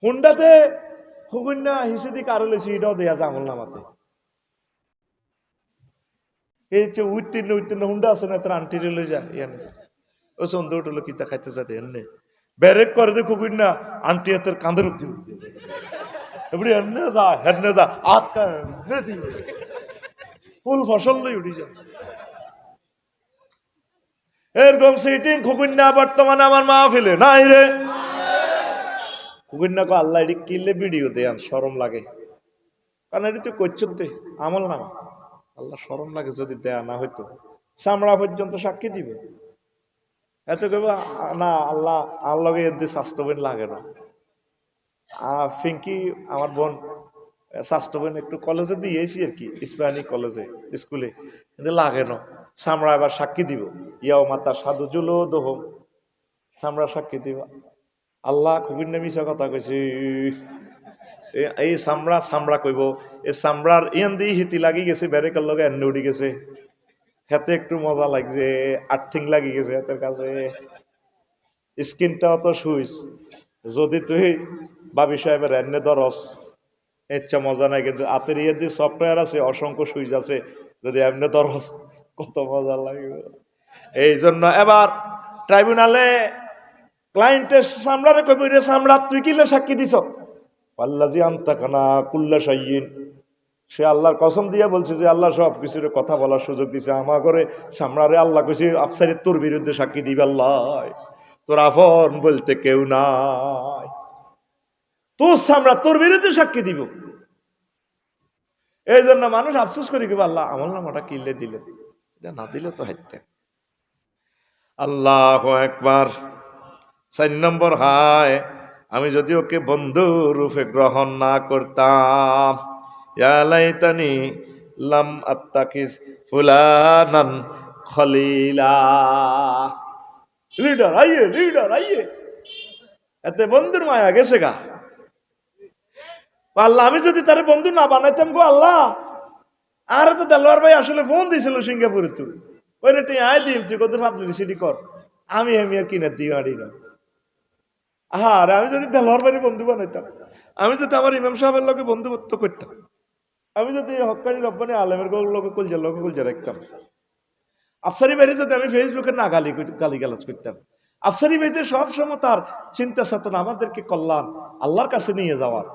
হুন্ডাতে হুগুন্না হিসেদি কারো লেছি এটাও দেয়া যায় আমল নামাতে। এই যে উত্তীর্ণ হুন্ডা আছে না তার আন্টি রেলে যায় ইয়ানে ও সন্দেহ উঠলো কিতা খাইতে যাতে এনে ব্যারেক করে দে কুকুন্না আন্টি হাতের কাঁধের উঠতে এবারে এনে যা হেনে যা আটকা ফুল ফসল লই উঠি যায় এরকম সিটিং খুকুন্না বর্তমানে আমার মা ফেলে নাই রে খুকুন্না কো আল্লাহ এটি কিনলে ভিডিও দেন শরম লাগে কারণ এটি তো করছতে আমল না আল্লাহ শরম লাগে যদি দেয়া না হইতো চামড়া পর্যন্ত সাক্ষী দিবে এত কেব না আল্লাহ আল্লাহকে এদের স্বাস্থ্যবান লাগে না ফিঙ্কি আমার বোন স্বাস্থ্যবান একটু কলেজে দিয়েছি আর কি ইসলামিক কলেজে স্কুলে কিন্তু লাগে না চামড়া এবার সাক্ষী দিব ইয়াও মাতা সাধু জুলো দোহম চামড়া সাক্ষী দিব আল্লাহ খুবই মিশা কথা কইছি এই চামড়া কইব এই চামড়ার ইয়ান দিয়ে হিতি লাগি গেছে ব্যারেকের লগে এনে উঠি গেছে হাতে একটু মজা লাগছে আর্থিং লাগি গেছে হাতের কাছে স্কিনটাও তো সুইচ যদি তুই বাবি সাহেবের এনে ধরস ইচ্ছা মজা নাই কিন্তু হাতের ইয়ে দিয়ে সফটওয়্যার আছে অসংখ্য সুইচ আছে যদি এমনি ধরস কত মজা লাগবে এই জন্য এবার ট্রাইব্যুনালে ক্লায়েন্টের সামলারে কবি রে সামলা তুই কিলে সাক্ষী দিছ আল্লাজি আন্তাকানা কুল্লা সাইয়িন সে আল্লাহর কসম দিয়া বলছে যে আল্লাহ সব কিছুর কথা বলার সুযোগ দিছে আমার ঘরে সামরারে আল্লাহ কইছে আফসারি তোর বিরুদ্ধে সাক্ষী দিবে আল্লাহ তোর আফন বলতে কেউ নাই তোর সামরা তোর বিরুদ্ধে সাক্ষী দিব এই জন্য মানুষ আফসোস করি কি আল্লাহ আমল নামাটা কিনলে দিলে না দিলে তো হাইতে আল্লাহু আকবার 4 নম্বর হায় আমি যদি ওকে বন্ধু রূপে গ্রহণ না করতাম ইয়া লাইতানি লাম আত্তাকিস ফুলানান খলিলা লিডার আইয়ে এতে বন্ধুর মায়া গেছে গা আল্লাহ আমি যদি তারে বন্ধু না বানাইতাম গো আল্লাহ আর তো দেলোয়ার ভাই আসলে ফোন দিছিল সিঙ্গাপুরে তুই ওই রে তুই আয় দিম তুই কত ভাবলি সেটি কর আমি আর কিনে দিই আড়ি না আর আমি যদি দেলোয়ার ভাইয়ের বন্ধু বানাইতাম আমি যদি আমার ইমাম সাহেবের লোকে বন্ধুত্ব করতাম আমি যদি হক্কানি রব্বানি আলেমের লোকে কুলজা রাখতাম আফসারি ভাইরে যদি আমি ফেসবুকে না গালি গালাজ করতাম আফসারি ভাইদের সবসময় তার চিন্তা চেতনা আমাদেরকে কল্যাণ আল্লাহর কাছে নিয়ে যাওয়ার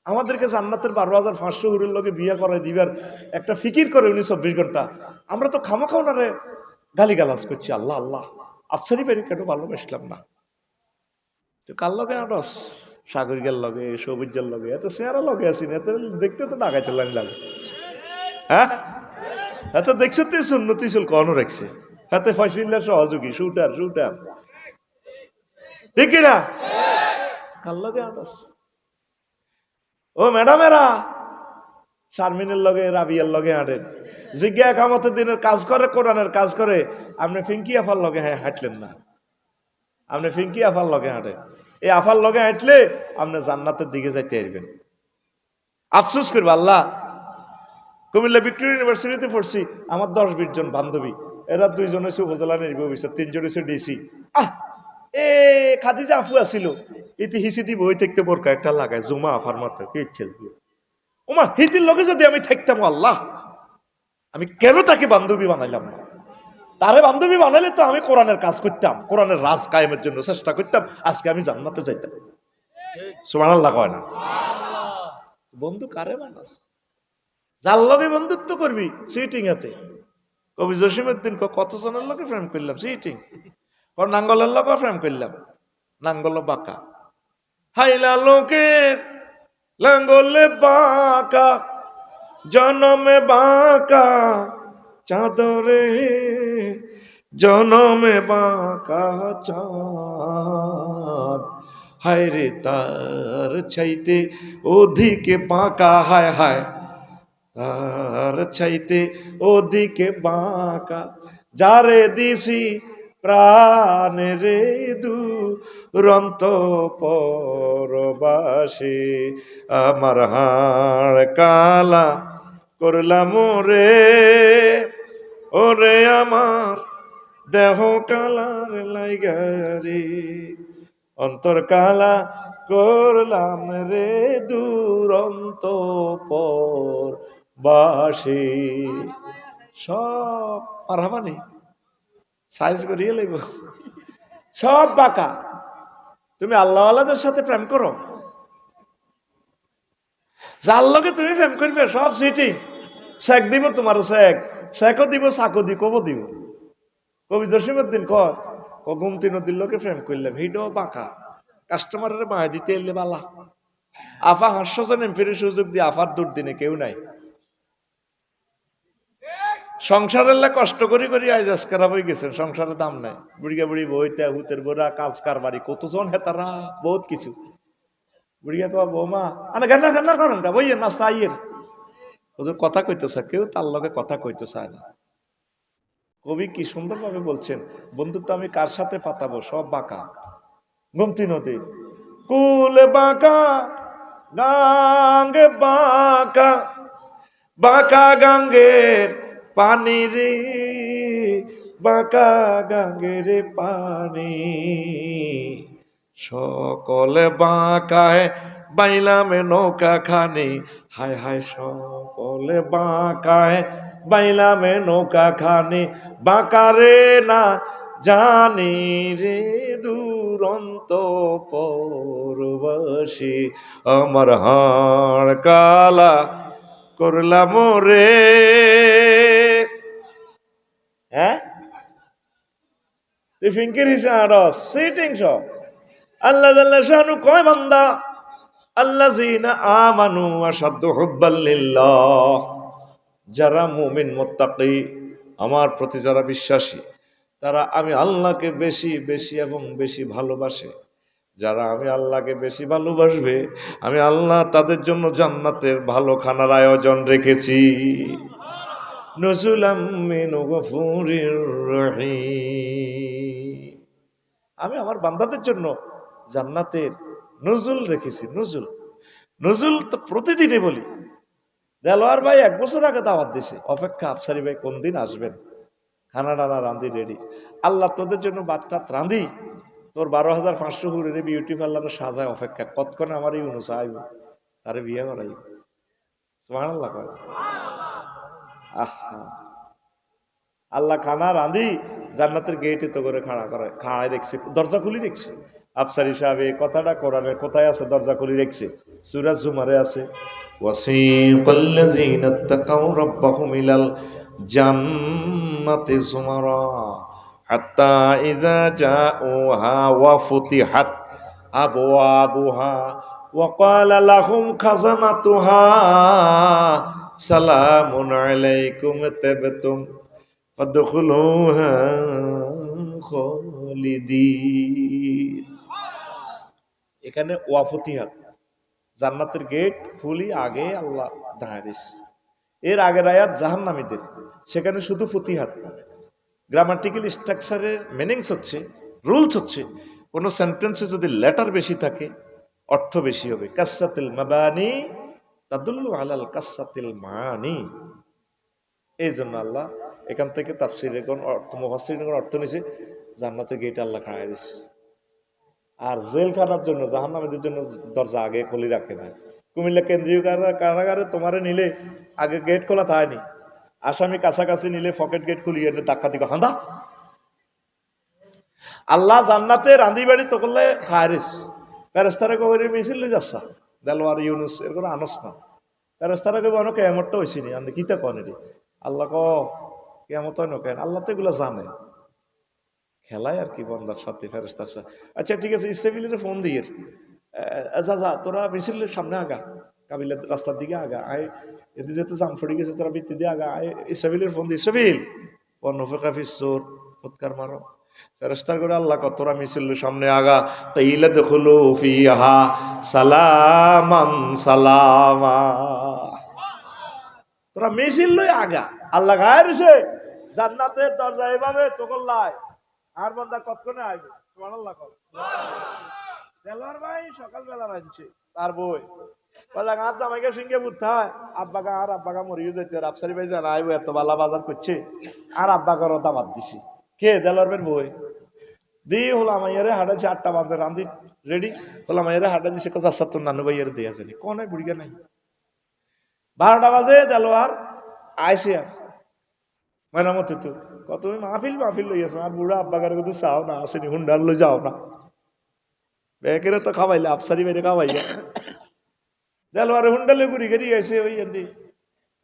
আমাদেরকে জান্নাতের 12,500 হুরের লোকে বিয়ে করে দিবার একটা ফিকির করে উনি 24 ঘন্টা আমরা তো খামাখা ওনারে গালি গালাজ করছি আল্লাহ আল্লাহ আফসারি ভাইরে কেন ভালোবাসলাম না তো কার লগে আটস সাগরিকার লগে সবুজের লগে এত চেহারা লগে আছি এত দেখতে তো ডাকাইতে লাগে হ্যাঁ এত দেখছো তুই সুন্নতি চুল কনও রাখছে হাতে ফয়সিল্লার সহযোগী শুটার ঠিক কিনা কার লগে আটস ও ম্যাডামেরা শারমিনের লগে রাবিয়ার লগে হাঁটেন জিজ্ঞা কামতের দিনের কাজ করে কোরআনের কাজ করে আপনি ফিঙ্কি আফার লগে হাঁটলেন না আপনি ফিঙ্কি আফার লগে হাঁটেন এই আফার লগে হাঁটলে আপনি জান্নাতের দিকে যাইতে পারবেন আফসোস করবো আল্লাহ কুমিল্লা ভিক্টোরিয়া ইউনিভার্সিটিতে পড়ছি আমার 10-20 জন বান্ধবী এরা 2 জন হয়েছে উপজেলা নির্বাহী অফিসার 3 জন হয়েছে ডিসি এ খাদিজা আফু আসিল ইতি হিসিদি বই থাকতে বোরকা একটা লাগায় জুমা আফার মাত্র কি ইচ্ছে ওমা হিতির লগে যদি আমি থাকতাম আল্লাহ আমি কেন তাকে বান্ধবী বানাইলাম না তারে বান্ধবী বানাইলে তো আমি কোরআনের কাজ করতাম কোরআনের রাজ কায়েমের জন্য চেষ্টা করতাম আজকে আমি জান্নাতে যাইতাম সুবহানাল্লাহ কয় না বন্ধু কারে বানাস যার লগে বন্ধুত্ব করবি সিটিং এতে কবি জসিমউদ্দিন কত জনের লগে প্রেম করলাম সিটিং নাঙ্গলের লগে প্রেম করলাম নাঙ্গল বাঁকা হাইলা লোকের লাঙ্গলে বাঁকা জনমে বাঁকা চাঁদরে জনমে বাঁকা চাঁদ হায় রে তার চাইতে ওদিকে বাঁকা হায় হায় তার চাইতে ওদিকে বাঁকা যারে দিছি প্রাণে রে দুরন্ত পরবাসী আমার হাড় কালা করলাম ওরে আমার দেহ কালার লাইগারি অন্তর কালা করলাম রে দুরন্ত পর বাসে। সব পারহাবানি সাইজ করিয়ে লাগব, সব বাঁকা। তুমি আল্লাহওয়ালাদের সাথে প্রেম করো, যার লগে তুমি প্রেম করবে সব সিটিং। শেখ দিব তোমার, শেখও দিব, সাকো দিব, কবো দিব। কবি জসিমউদ্দিন কয়, গুমতি নদীর লোকে প্রেম করলাম, হিটাও বাঁকা। কাস্টমারের মায়া দিতে এলে বালা। আফা হাস্যজন ফিরে সুযোগ দিয়ে আফার দুর্দিনে কেউ নাই। সংসারের লা কষ্ট করি করি আজ খারাপ হয়ে গেছেন, সংসারের দাম নাই। বুড়িয়া বুড়ি বইতে হুতের গোড়া কাজ কারবারি কতজন হেতারা, বহুত কিছু। বুড়িয়া কয় বৌমা আনে গান্না গান্না করেন না, বইয়ের নাস্তা আইয়ের। ওদের কথা কইতেছে, কেউ তার লগে কথা কইতে চায় না। কবি কি সুন্দর ভাবে বলছেন, বন্ধুত্ব আমি কার সাথে পাতাবো, সব বাঁকা। গোমতী নদী কুল বাঁকা, গাঙ্গে বাঁকা, বাঁকা গাঙ্গের পানি রে, বাঁকা গাঙ্গের পানি। সকলে বাঁকায় বাইলাম নৌকা খানি, হায় হায় সকলে বাঁকায় বাইলাম নৌকা খানি। বাঁকারে না জানি রে দুরন্ত পরবাসী, আমার হাড় কালা করলাম রে। হ্যাঁ, তুই ফিঙ্কির হিসেবে আড়স সিটিং সব। আল্লাহ জাল্লা শানু কয় বান্দা, আল্লাযীনা আমানু আশাদ্দু হুব্বাল লিল্লাহ, যারা মুমিন মুত্তাকি, আমার প্রতি যারা বিশ্বাসী, তারা আমি আল্লাহকে বেশি বেশি এবং বেশি ভালোবাসে। যারা আমি আল্লাহকে বেশি ভালোবাসবে, আমি আল্লাহ তাদের জন্য জান্নাতের ভালো খানার আয়োজন রেখেছি। নুজুলাম মিন গফুরির রহিম, আমি আমার বান্দাদের জন্য জান্নাতের নজুল রেখেছি। নজুল, নজুল তো প্রতিদিনই বলি। দেলোয়ার ভাই 1 বছর আগে দাওয়াত দিছে, অপেক্ষা আফসারি ভাই কোন দিন আসবেন, খানা ডানা রান্ধি রেডি। আল্লাহ তোদের জন্য বাচ্চা রান্ধি, তোর 12,500 হুরের বিউটি পার্লারে সাজায় অপেক্ষা, কতক্ষণে আমার এই অনুসা আইব, তারে বিয়ে করাই। সুবহানাল্লাহ কয়। আহা, আল্লাহ খানা রাঁধি জান্নাতের গেটে তো করে খাড়ায় রেখছে, দরজা খুলি রেখছে। আফসারি সাহেব এই কথাটা কোরআনের কোথায় আছে, দরজা খুলি রেখছে, সূরা জুমারে আছে। ওয়াসিকাল্লাযীনা তাকাউ রাব্বাহুম ইলাল জান্নাতি যুমারা হাত্তা ইযা জাউহা ওয়া ফুতিহাত আবওয়াবুহা ওয়া ক্বালা লাহুম খাজানাতুহা সালামুন আলাইকুম তিবতুম ফাদখুলুহা খালিদিন। এখানে ওয়া ফুতিহাত, জান্নাতের গেট খুলি আগে আল্লাহ দাঁড়িয়েছে। এর আগের আয়াত জাহান্নামীদের, সেখানে শুধু ফুতিহাত। গ্রামাটিক্যাল স্ট্রাকচারের মিনিংস হচ্ছে, রুলস হচ্ছে, কোন সেন্টেন্সে যদি লেটার বেশি থাকে অর্থ বেশি হবে। কাসরাতুল মাবানি তাদুল্লু আলাল কাসরাতিল মানি। এই জন্য আল্লাহ এখান থেকে তাফসীরের কোন অর্থ, মুফাসসিরের কোন অর্থ নিছে, জান্নাতের গেট আল্লাহ খাড়ায় দিছে। আর জেলখানার জন্য, জাহান্নামীদের জন্য দরজা আগে খুলে রাখে না। কুমিল্লা কেন্দ্রীয় কারাগারে তোমারে নিলে আগে গেট খোলা থায়নি, আসামি কাছাকাছি নিলে পকেট গেট খুলিয়ে ধাক্কা দিকে হাঁদা। আল্লাহ জান্নাতে রান্ধি বাড়ি তো করলে খায়রিস ফেরেস্তারা কবরে মিছিল যাচ্ছা দেলোয়ার ইউনুস এর কোনো আনস না। ফেরেস্তারা কবে অনেক কেমতটা হয়েছি নি, আমি কিতা কন এটি আল্লাহ কেমত হয় কেন, আল্লাহ তো এগুলো জানে, খেলায় আর কি বন্দার সাথে ফেরেস্তার সাথে। আচ্ছা ঠিক আছে, ইসরাফিলের ফোন দিয়ে যা যা তোরা মিছিলের সামনে আগা, কাবিলার রাস্তার দিকে আগা আয়, এতে যেহেতু জাম ফড়ে গেছে তোরা বৃত্তি দিয়ে আগা আয়। ইসরাফিলের ফোন দিয়ে, ইসরাফিল পর্নফেকাফিস চোর উৎকার মারো। ফেরেশতার করে আল্লাহ কত, তোরা মিছিলের সামনে আগা, তাইলা দখুলু ফিহা সালামান সালামা, তোরা মিছিল লই আগা। আল্লাহ গায়ে রইছে জান্নাতের দরজা এভাবে তোকল্লায়, আর বান্দা কতক্ষণে আইবে। সুবহানাল্লাহ কর। দেলোয়ার ভাই সকালবেলা রাঁধছে তার বই, বলে আর জামাইকে সিংহে বুঝতে আব্বাগা, আর আব্বাগা মরিয়ে যেতে, আফসারি ভাই জানা আইব এত বালা বাজার করছে, আর আব্বাগারও দাবাত দিছি। কে? দেলোয়ার ভাইয়ের বই দি হলো আমাইয়ারে হাঁটাচ্ছে 8টা বাজে রান্ধি রেডি বললাম এরা হাঁটা দিছে কোথা আচ্ছা তোর নানু ভাইয়ের দিয়ে আসেনি কোন বুড়িগা নাই 12টা বাজে দেলোয়ার আইসি আর মেরামতি তো কত তুমি মাহফিল লইয়াছো আর বুড়া আব্বা কারে কিন্তু চাও না আসেনি হুন্ডার লই যাও না বেকেরে তো খাওয়াইলে আফসারি বাইরে খাওয়াইয়া দেলোয়ারে হুন্ডালে বুড়ি গেরি গেছে ওই এমনি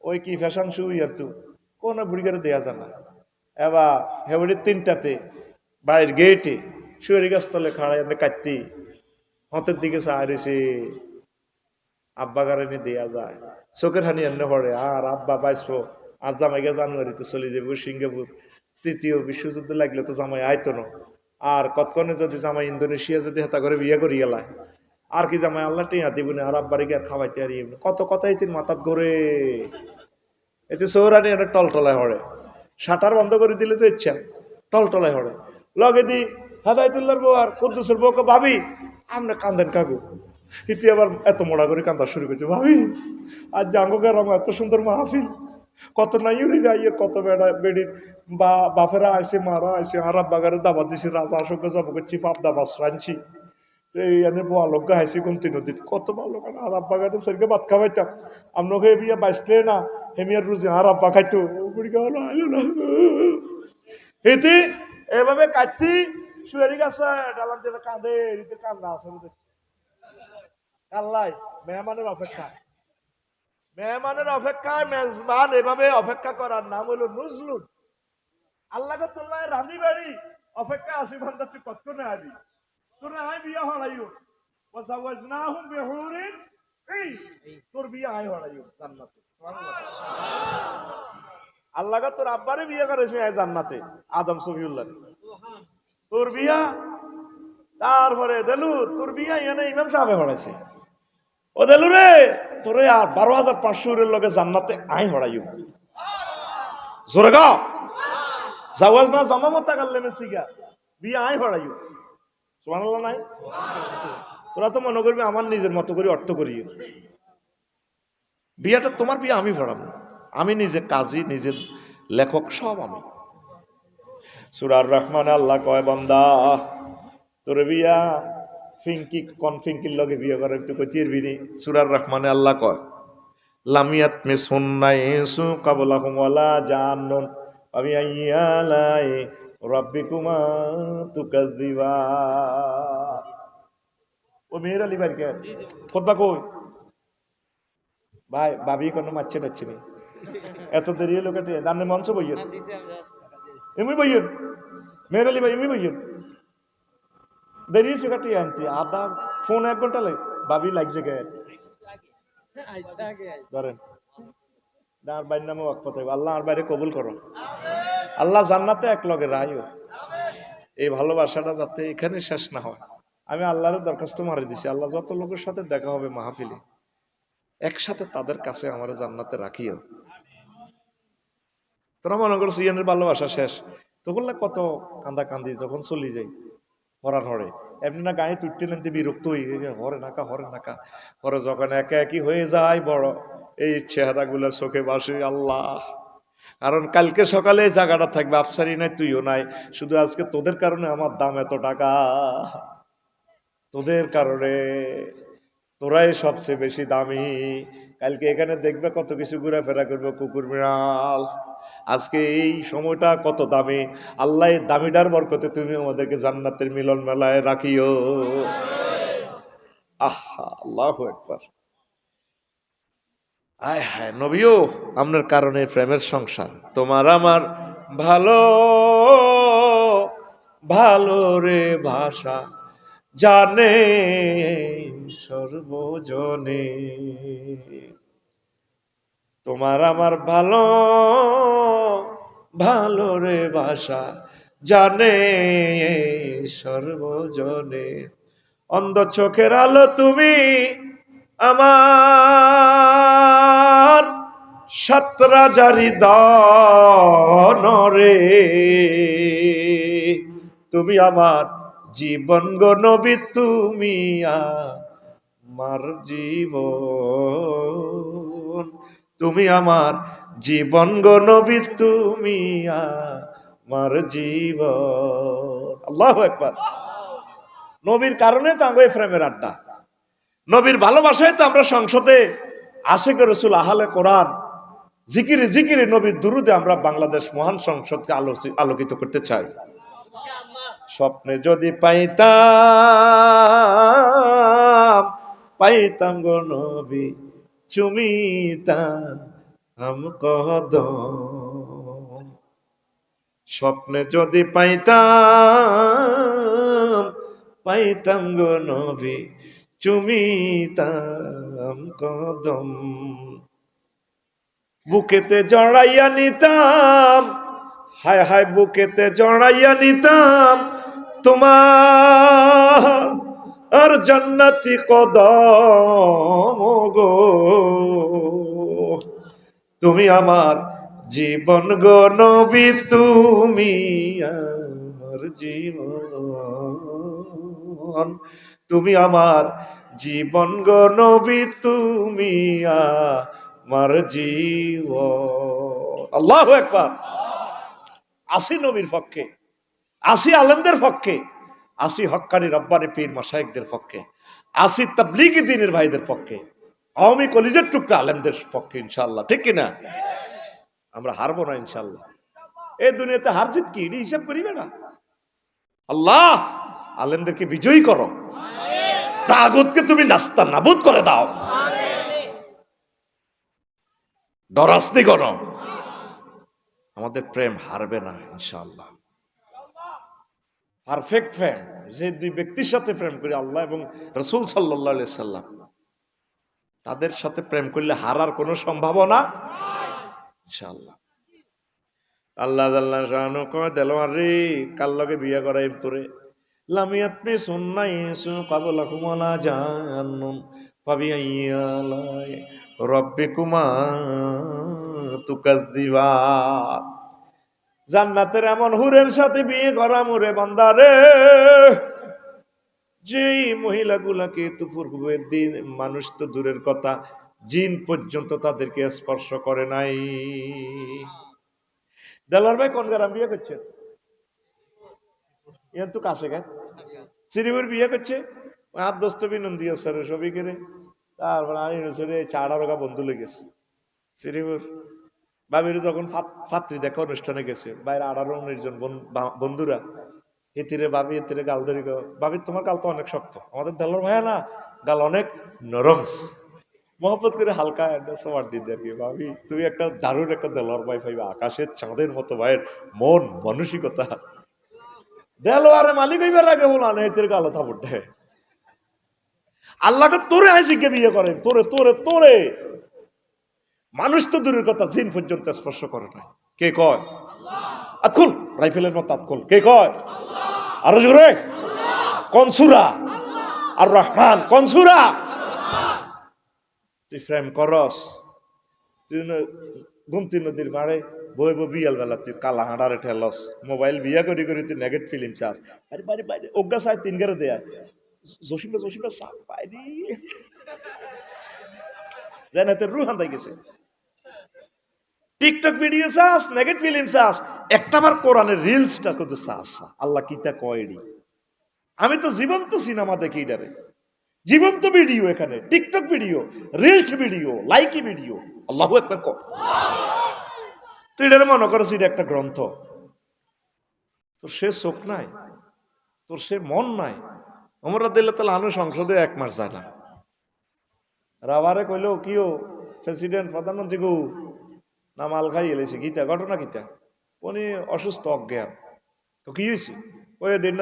ওই কি ফ্যাশন শু আর তো কোন বুড়ি করে দেয়া যায় না এবার হেবড়ি 3টাতে বাড়ির গেটে শুয়ারি গাছ তলে খাড়াই এমনি কাটতি হাতের দিকে চায় রয়েছে আব্বা গারে দেয়া যায় চোখের হানি এমনি পড়ে আর আব্বা পাইছো আজ জামাইকে জানুয়ারিতে চলে যাবো সিঙ্গাপুর 3য় বিশ্বযুদ্ধ লাগলে তো জামাই আইতো না আর কতক্ষণে যদি জামাই ইন্দোনেশিয়া যদি হেতা করে বিয়ে করি গেলায় আর কি জামাই আল্লাহ টিয়া দিব না আর আব্বারিকে আর খাওয়াইতে আর কত কথাই তিন মাথাত ঘরে এতে সৌরানি অনেক টলটলায় হড়ে শাটার বন্ধ করে দিলে তো ইচ্ছা টলটলায় হড়ে লগে দি হেদায়তুল্লাহর বউ আর কুদ্দুসের বউকে ভাবি আমরা কান্দেন কাকু ইতি আবার এত মোড়া করে কান্দা শুরু করছে ভাবি আর জাঙ্গো গেলাম এত সুন্দর মাহফিল কত নাইউরি গাইয়ে কত বেড়া বেড়ির বা বাপেরা আইসে মারা আইসে আর আব্বাগারে দাবা দিছি রাজা আসকে জব করছি পাপ দাবাস রাঁধছি এই এনে বউ আলোক হাইছি কমতি নদীত কত ভালো কারণ আর আব্বাগারে সেরকে ভাত খাওয়াইতাম আপনাকে বিয়ে বাইসলে না হেমিয়ার রুজি আর আব্বা খাইতো হলো আইলো না এতে এভাবে কাটতি শুয়ারি গাছে ডালার দিলে কাঁদে এদিকে কান্দা আসলে কাল্লাই মেহমানের অপেক্ষায় মেজবান এভাবে অপেক্ষা করার নাম হলো নুজলুন আল্লাহ তোল্লাহ রাঁধি বাড়ি অপেক্ষা আসি ঘন্টা তুই কতক্ষণে আবি তোর আয় বিয়া হলাইও ওয়াসাওয়াজনাহুম বিহুরিন তোর বিয়া আয় হলাইও জান্নাতে আল্লাহ তোর আব্বারে বিয়ে করেছে আয় জান্নাতে আদম সফিউল্লাহ তোর বিয়া তারপরে দেলু তোর বিয়া এনে ইমাম সাহেব হড়াইছে ও দেলু রে তোরে আর 12,500 লগে জান্নাতে আই হড়াইও জোরে গা জাওয়াজ না জামামতা করলে মেসিগা বিয়া আই হড়াইও সুবহানাল্লাহ নাই তোরা তো মনে করবি আমার নিজের মতো করে অর্থ করি বিয়াটা তোমার বিয়া আমি ভরাবো আমি নিজে কাজী নিজের লেখক সব আমি সূরা রহমান আল্লাহ কয় বান্দা তোর বিয়া ফিঙ্কি কোন ফিঙ্কির লগে বিয়ে করে একটু কইতির বিনি সূরা রহমানে আল্লাহ কয় লামিয়াত মে সুন্নাইসু কাবলাহুম ওয়ালা জান্নুন আমি আইয়ালাই রাব্বিকুমা তুকাযিবা ও মেয়ের আলী ভাই কে খুতবা কই ভাই ভাবি কোনো মারছে যাচ্ছে নি এত দেরি হলো কেটে দামনে মঞ্চ বইয়েন এমনি বইয়েন মেয়ের আলী ভাই এমনি বইয়েন দেরি হয়েছে কাটিয়ে আনতে আধা ফোন 1 ঘন্টা লাগে ভাবি লাগছে গে ধরেন আর বাইর নামে ওয়াকফ আল্লাহ আর বাইরে কবুল করো আল্লাহ জান্নাতে এক লগে রাইও এই ভালোবাসাটা যাতে এখানে শেষ না হয় আমি আল্লাহর দরখাস্ত মারি দিছি আল্লাহ যত লোকের সাথে দেখা হবে মাহফিলে একসাথে তাদের কাছে আমার জান্নাতে রাখিও তোরা মনে করছো ইয়ানের ভালোবাসা শেষ তখন কত কান্দা কান্দি যখন চলি যাই হরান হরে এমনি না গায়ে তুটতে বিরক্ত হরে নাকা পরে যখন একে একই হয়ে যায় বড় এই চেহারা গুলো চোখে বাসে আল্লাহ কারণ কালকে সকালে এই জায়গাটা থাকবে আফসারি নাই তুইও নাই শুধু আজকে তোদের কারণে আমার দাম এত টাকা তোদের কারণে তোরাই সবচেয়ে বেশি দামি কালকে এখানে দেখবে কত কিছু ঘোরাফেরা করবে কুকুর বিড়াল আজকে এই সময়টা কত দামি আল্লাহ দামিটার বরকতে তুমি আমাদেরকে জান্নাতের মিলন মেলায় রাখিও আহা আল্লাহু আকবার আয় হায় নবীও আপনার কারণে প্রেমের সংসার তোমার আমার ভালো ভালো রে ভাষা জানে সর্বজনে তোমার আমার ভালো ভালো রে ভাষা জানে সর্বজনে অন্ধ চোখের আলো তুমি আমার সাতরা জারি দনরে তুমি আমার জীবন গো নবী তুমি আমার জীবন তুমি আমার জীবন গো নবী তুমি আমার জীবন আল্লাহু আকবার নবীর কারণে তো আমরা এই প্রেমের আড্ডা, নবীর ভালোবাসায় তো আমরা সংসদে আশিকে রসুল আহলে কোরআন জিকিরে জিকিরে নবীর দুরুদে আমরা বাংলাদেশ মহান সংসদকে আলোকিত করতে চাই। স্বপ্নে যদি পাইতাম পাইতাম গো নবী চুমিতাম কদম, স্বপ্নে যদি পাইতাম পাইতাম গো নবী চুমিতাম কদম, বুকেতে জড়াইয়া নিতাম, হায় হায় বুকেতে জড়াইয়া নিতাম তোমার আর জান্নাতি কদম গো, তুমি আমার জীবন গো নবী, তুমি আমার জীবন, তুমি আমার জীবন গো নবী, তুমি আমার জীবন। আল্লাহু আকবার। আসি নবীর পক্ষে, আসি আলেমদের পক্ষে, আসি হক্কানি রব্বানি পীর মাশায়েখদের পক্ষে, আসি তাবলীগী দ্বীনের ভাইদের পক্ষে, আওয়ামী কলিজার টুকরা আলেমদের পক্ষে ইনশাআল্লাহ, ঠিক কিনা? আমরা হারবো না ইনশাআল্লাহ। এই দুনিয়াতে হার জিত কি এটা হিসাব করিবে না। আল্লাহ আলেমদেরকে বিজয়ী করো, তাগুতকে তুমি নাস্তা নাবুদ করে দাও, দরাস্তি করো, আমাদের প্রেম হারবে না ইনশাআল্লাহ। পারফেক্ট প্রেম, যে দুই ব্যক্তির সাথে প্রেম করি, আল্লাহ এবং রাসূল সাল্লাল্লাহু আলাইহি সাল্লাম, তাদের সাথে প্রেম করলে হারার কোনো সম্ভাবনা ইনশাআল্লাহ। আল্লাহ জাল্লা শানু কয় দেলওয়ারি কার লগে বিয়ে করাইম তোরে, লামিয়াত পি সুন্নাই সু কাবলাকুম ওয়ালা জান্নুন ফাবিআইয়ালাই রাব্বিকুমা তুকাজ্জিবান, জান্নাতের এমন হুরের সাথে বিয়ে করা মোরে বান্দারে, যেই মহিলাগুলাকে তুফুরের দিন মানুষ তো দূরের কথা, জিন পর্যন্ত তাদেরকে স্পর্শ করে নাই। দেলার ভাই কোন গ্রাম বিয়ে করছে? ইয়ার তো কাছে গে শ্রীপুর বিয়ে করছে, আর দোস্ত বিনন্দি স্যার সবই করে, তারপর আমি চাড়ারোগা বন্ধু লেগেছে শ্রীপুর বাবির যখন পাত্রী দেখা অনুষ্ঠানে গেছে, বাইরে 18-19 জন বন্ধুরা, এতিরে ভাবি এতিরে গাল ধরি, ভাবি তোমার গাল তো অনেক শক্ত, আমাদের দেলার ভাইয়া না গাল অনেক নরম, মহব্বত করে হালকা একটা সবার দিতে আর কি, ভাবি তুমি একটা দারুণ একটা দেলোয়ার ভাই পাইবা, আকাশের চাঁদের মতো ভাইয়ের মন মানসিকতা, দেলোয়ারে মালিক হইবার আগে বলো না এদের গালো থাপড়ে আল্লাহকে তোরে আইসিকে বিয়ে করেন, তোরে তোরে তোরে মানুষ তো দূরের কথা জিন পর্যন্ত স্পর্শ করে নাই। কে কয়? আতকুল রাইফেলের মতো আতকুল, কে কয়? আরো জোরে কোন সূরা? আর রহমান। কোন সূরা? তুই প্রেম করস, তুই গুমতি নদীর মারে বই বই বিয়াল বেলা তুই কালা হাঁড়ারে ঠেলস, মোবাইল বিয়া করি করি তুই নেগেট ফিল্ম চাস, আরে বাড়ি বাইরে অজ্ঞা চাই 3 গেরে দেয়া জসিমা জসিমা সাপ বাইরে জানা তোর রুহ হান্দাই গেছে। টিকটক ভিডিও চাস, নেগেট ফিল্ম চাস, একটাবার কোরআনের রিলসটা কত চাস, আল্লাহ কিতা কয়ডি। আমি তো জীবন্ত সিনেমা দেখি, এটারে জীবন্ত ভিডিও, এখানে TikTok video, reels video, Likee video, আল্লাহু আকবার কর। তুই এটারে মনে করছ এটা একটা গ্রন্থ, তোর সে চোখ নাই, তোর সে মন নাই। ওমর রাদিয়াল্লাহু তাআলা আনহু সংসদে 1 মাস যায় না, রাবারে কইলো কিও প্রেসিডেন্ট প্রধানমন্ত্রী গো না মাল খাই এলেছে, গীতা ঘটনা গীতা, উনি অসুস্থ অজ্ঞান, তো কি হয়েছে? ওই দিন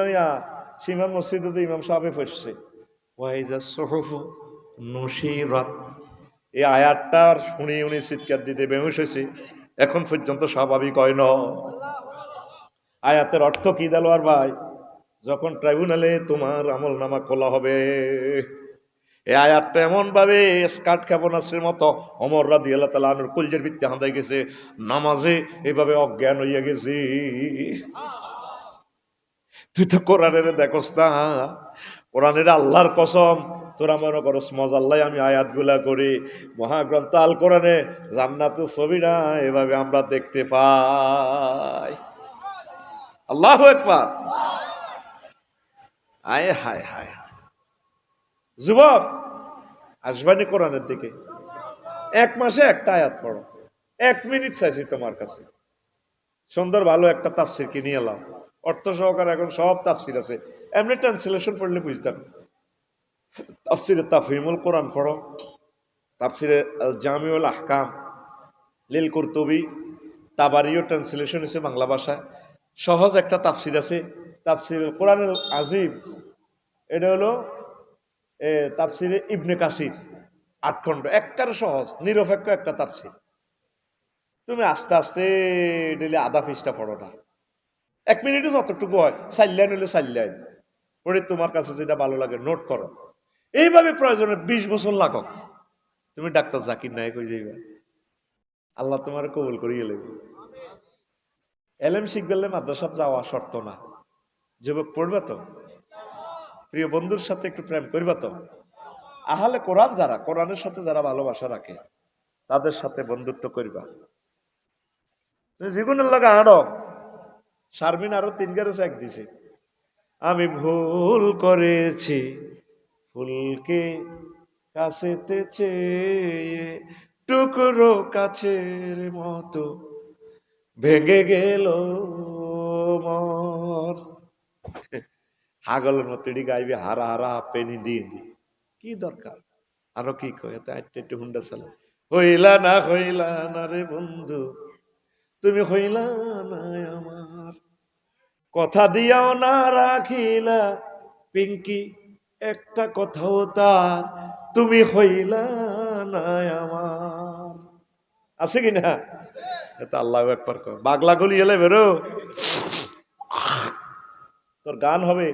সিমান মসজিদে ইমাম সাহেব ফসছে ওয়াইজা সুহুফু নুশিরাত, এই আয়াতটা শুনি উনি চিৎকার দিতে বেহুশ হয়েছে, এখন পর্যন্ত স্বাভাবিক হয় না। আয়াতের অর্থ কি দেলোয়ার ভাই? যখন ট্রাইব্যুনালে তোমার আমল নামা খোলা হবে, এই আয়াতটা এমন ভাবে স্কার্ট ক্ষেপণাস্ত্রের মতো ওমর রাদিয়াল্লাহু তাআলা আনহুর কলজের ভিত্তি হাঁদাই গেছে, নামাজে এভাবে অজ্ঞান হইয়া গেছে। তুই তো কোরআনের দেখোস না, কোরআনের আল্লাহর কসম, তোরা মনে করস মজাল্লাই আমি আয়াতগুলা করি, মহাগ্রন্থ আল কোরআনে জান্নাতের ছবিটা এভাবে আমরা দেখতে পাই। আল্লাহু আকবার। আয় হায় হায় হায়। যুবক, আসবানি কোরআনের দিকে। 1 মাসে একটা আয়াত পড়ো। 1 মিনিট চাইছি তোমার কাছে। সুন্দর ভালো একটা তাফসির কিনে এলাম, অর্থ সহকারে এখন সব তাফসির আছে। এমনি ট্রান্সলেশন পড়লে বুঝতাম। তাফসিরে তাফহিমুল কোরআন পড়ো, তাফসিরে আল জামিউল আহকাম লিল কুরতুবি, তাবারিও ট্রান্সলেশন আছে বাংলা ভাষায়। সহজ একটা তাফসির আছে, তাফসির কোরআনুল আজিম, এটা হলো তাফসিরে ইবনে কাসির, 8 খণ্ড, একবারে সহজ নিরপেক্ষ একটা তাফসির। তুমি আস্তে আস্তে ডেলি আধা পৃষ্ঠা পড়ো না, 1 মিনিটে যতটুকু হয়, 4 লাইন হলে 4 লাইন পড়ে তোমার কাছে যেটা ভালো লাগে নোট করো। এইভাবে প্রয়োজনে 20 বছর লাগো, তুমি ডাক্তার জাকির নায়ক হয়ে যাইবা। আল্লাহ তোমার কবুল করিয়ে লেবে। এলেম শিখবেলে মাদ্রাসাত যাওয়া শর্ত না। যুবক, পড়বে তো? প্রিয় বন্ধুর সাথে একটু প্রেম করবে তো? আহলে কোরআন যারা, কোরআনের সাথে যারা ভালোবাসা রাখে, তাদের সাথে বন্ধুত্ব করবা। তুমি জীবনের লাগে আড়ো। শারমিন আরো 3 গারে চেক দিছে, আমি ভুল করেছি ফুলকে কাছেতে চেয়ে, টুকরো কাছের মতো ভেঙে গেল মন। হাগলের মতো এটি গাইবে হারা হারা পেনি দিন, কি দরকার? আরো কি কয়, একটু হুন্ডা চালা। হইলা না রে বন্ধু, তুমি হইলা না আমার, কথা দিয়াও না রাখিলা পিঙ্কি, একটা কথাও তার তুমি হইলা না আমার। আছে কিনা? এটা আল্লাহ একবার কর, বাগলা গলি এলে বেরো। তোর গান হবে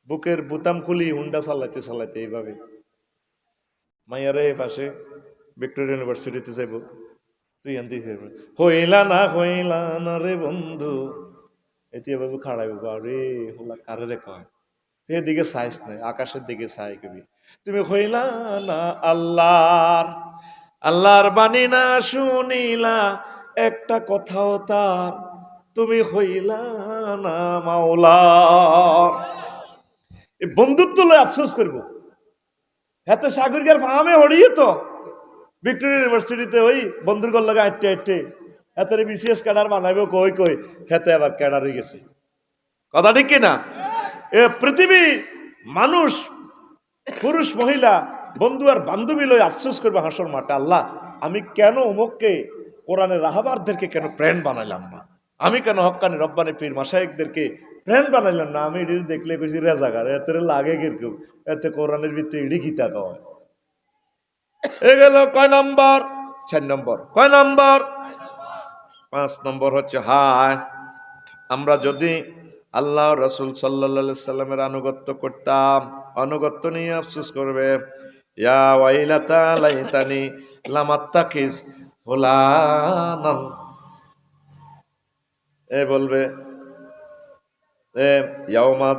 বুকের বুতাম খুলি হুন্ডা চালাইতে চালাইতে এইভাবে। মাইয়ারে পাশে ভিক্টোরিয়া ইউনিভার্সিটিতে যাইব, তুই আনতে হইলা না রে বন্ধু, এটি এভাবে খাড়াইব। রে হোলা কারে রে কয়, এদিকে চাইস নাই, আকাশের দিকে চাই কবি। তুমি হইলা না আল্লাহর, আল্লাহর বাণী না শুনিলা একটা কথাও তার, তুমি হইলা না মাওলার। এই বন্ধুত্ব লয় আফসোস করব। এত সাগরিকার ফার্মে হড়িয়ে তো ভিক্টোরিয়া ইউনিভার্সিটিতে ওই বন্ধুর গল লাগে আটটে আটটে এত বিসিএস ক্যাডার বানাইব কই কই, হেতে আবার ক্যাডার হয়ে গেছে। কথা ঠিক কিনা? এ পৃথিবী মানুষ, পুরুষ মহিলা, বন্ধু আর বান্ধবী লই আফসোস করবে হাসর মাঠে, আল্লাহ আমি কেন অমুককে কোরআনের রাহাবারদেরকে কেন ফ্রেন্ড বানাইলাম না, আমি কেন হক্কানি রব্বানি পীর মাশায়েখদেরকে ফ্রেন্ড বানাইলাম না। আমি এটি দেখলে বেশি রেজাগার, এতে লাগে কিরকম, এতে কোরআনের ভিতরে ইডি গীতা কয়। এ গেল কয় নম্বর? 4 নম্বর। কয় নম্বর? 5 নম্বর হচ্ছে হায়, আমরা যদি আল্লাহ রসুল সাল্লাল্লাহু সাল্লামের আনুগত্য করতাম, অনুগত্য নিয়ে আফসোস করবে, ইয়া ওয়াইলাতা লাইতানি লামাত্তাকিস ফুলানান, এ বলবে ইয়াউমা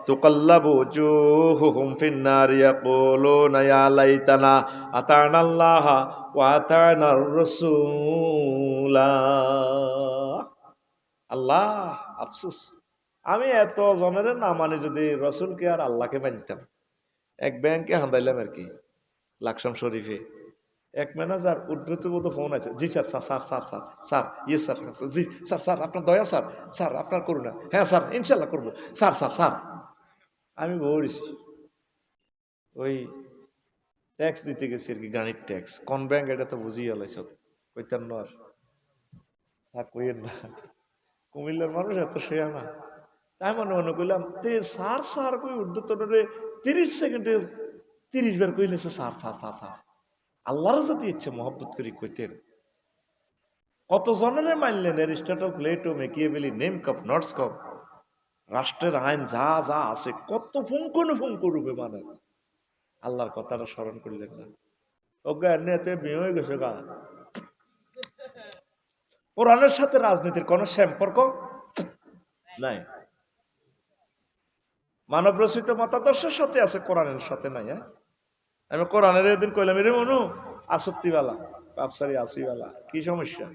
তুকাল্লাবু উজুহুহুম ফিন্নার ইয়াকুলুনা ইয়া লাইতানা আতানাল্লাহা ওয়া আতানার রাসূলা। আল্লাহ আফসোস, আমি এত জনের না মানে যদি রসুলকে আর আল্লাহকে মানতাম। এক ব্যাংকে হান্দাইলাম আর কি, লাকসাম শরীফে। এক ম্যানেজার উদ্ধৃত বোধ ফোন আছে, জি sir sir sir sir sir sir ইয়ে স্যার জি স্যার স্যার আপনার দয়া স্যার, স্যার আপনার করুণা, হ্যাঁ স্যার ইনশাল্লাহ করবো স্যার স্যার স্যার। আমি বলছি ওই ট্যাক্স দিতে গেছি আর কি, গাড়ির ট্যাক্স, কোন ব্যাংক এটা তো বুঝিয়ে এলাইছ, কইতাম না আর, কইেন না, কুমিল্লার মানুষ এত শেয়া না। তাই মনে মনে করলাম তে স্যার স্যার কই উর্দু 30 সেকেন্ডে 30 বার কইলেছে স্যার স্যার স্যার স্যার। আল্লাহর যদি ইচ্ছে মহব্বত করি কইতেন। কত জনের মানলেন অ্যারিস্টটল, প্লেটো, মেকিয়াভেলি, নেম কপ নটস কপ, রাষ্ট্রের আইন যা যা আছে কত ফুঙ্কু রূপে মানে, আল্লাহর কথাটা স্মরণ করলেন না। ওকে এমনিতে বিয়ে হয়ে গেছে গা। কোরআনের সাথে রাজনীতির কোন সম্পর্ক নাই। মানব রচিত মতাদর্শের সাথে আছে, কোরআনের সাথে নাই। হ্যাঁ, আমি কোরআনের একদিন কইলাম, রে মনু আসত্তিওয়ালা বাপসারি আসিওয়ালা কি সমস্যা?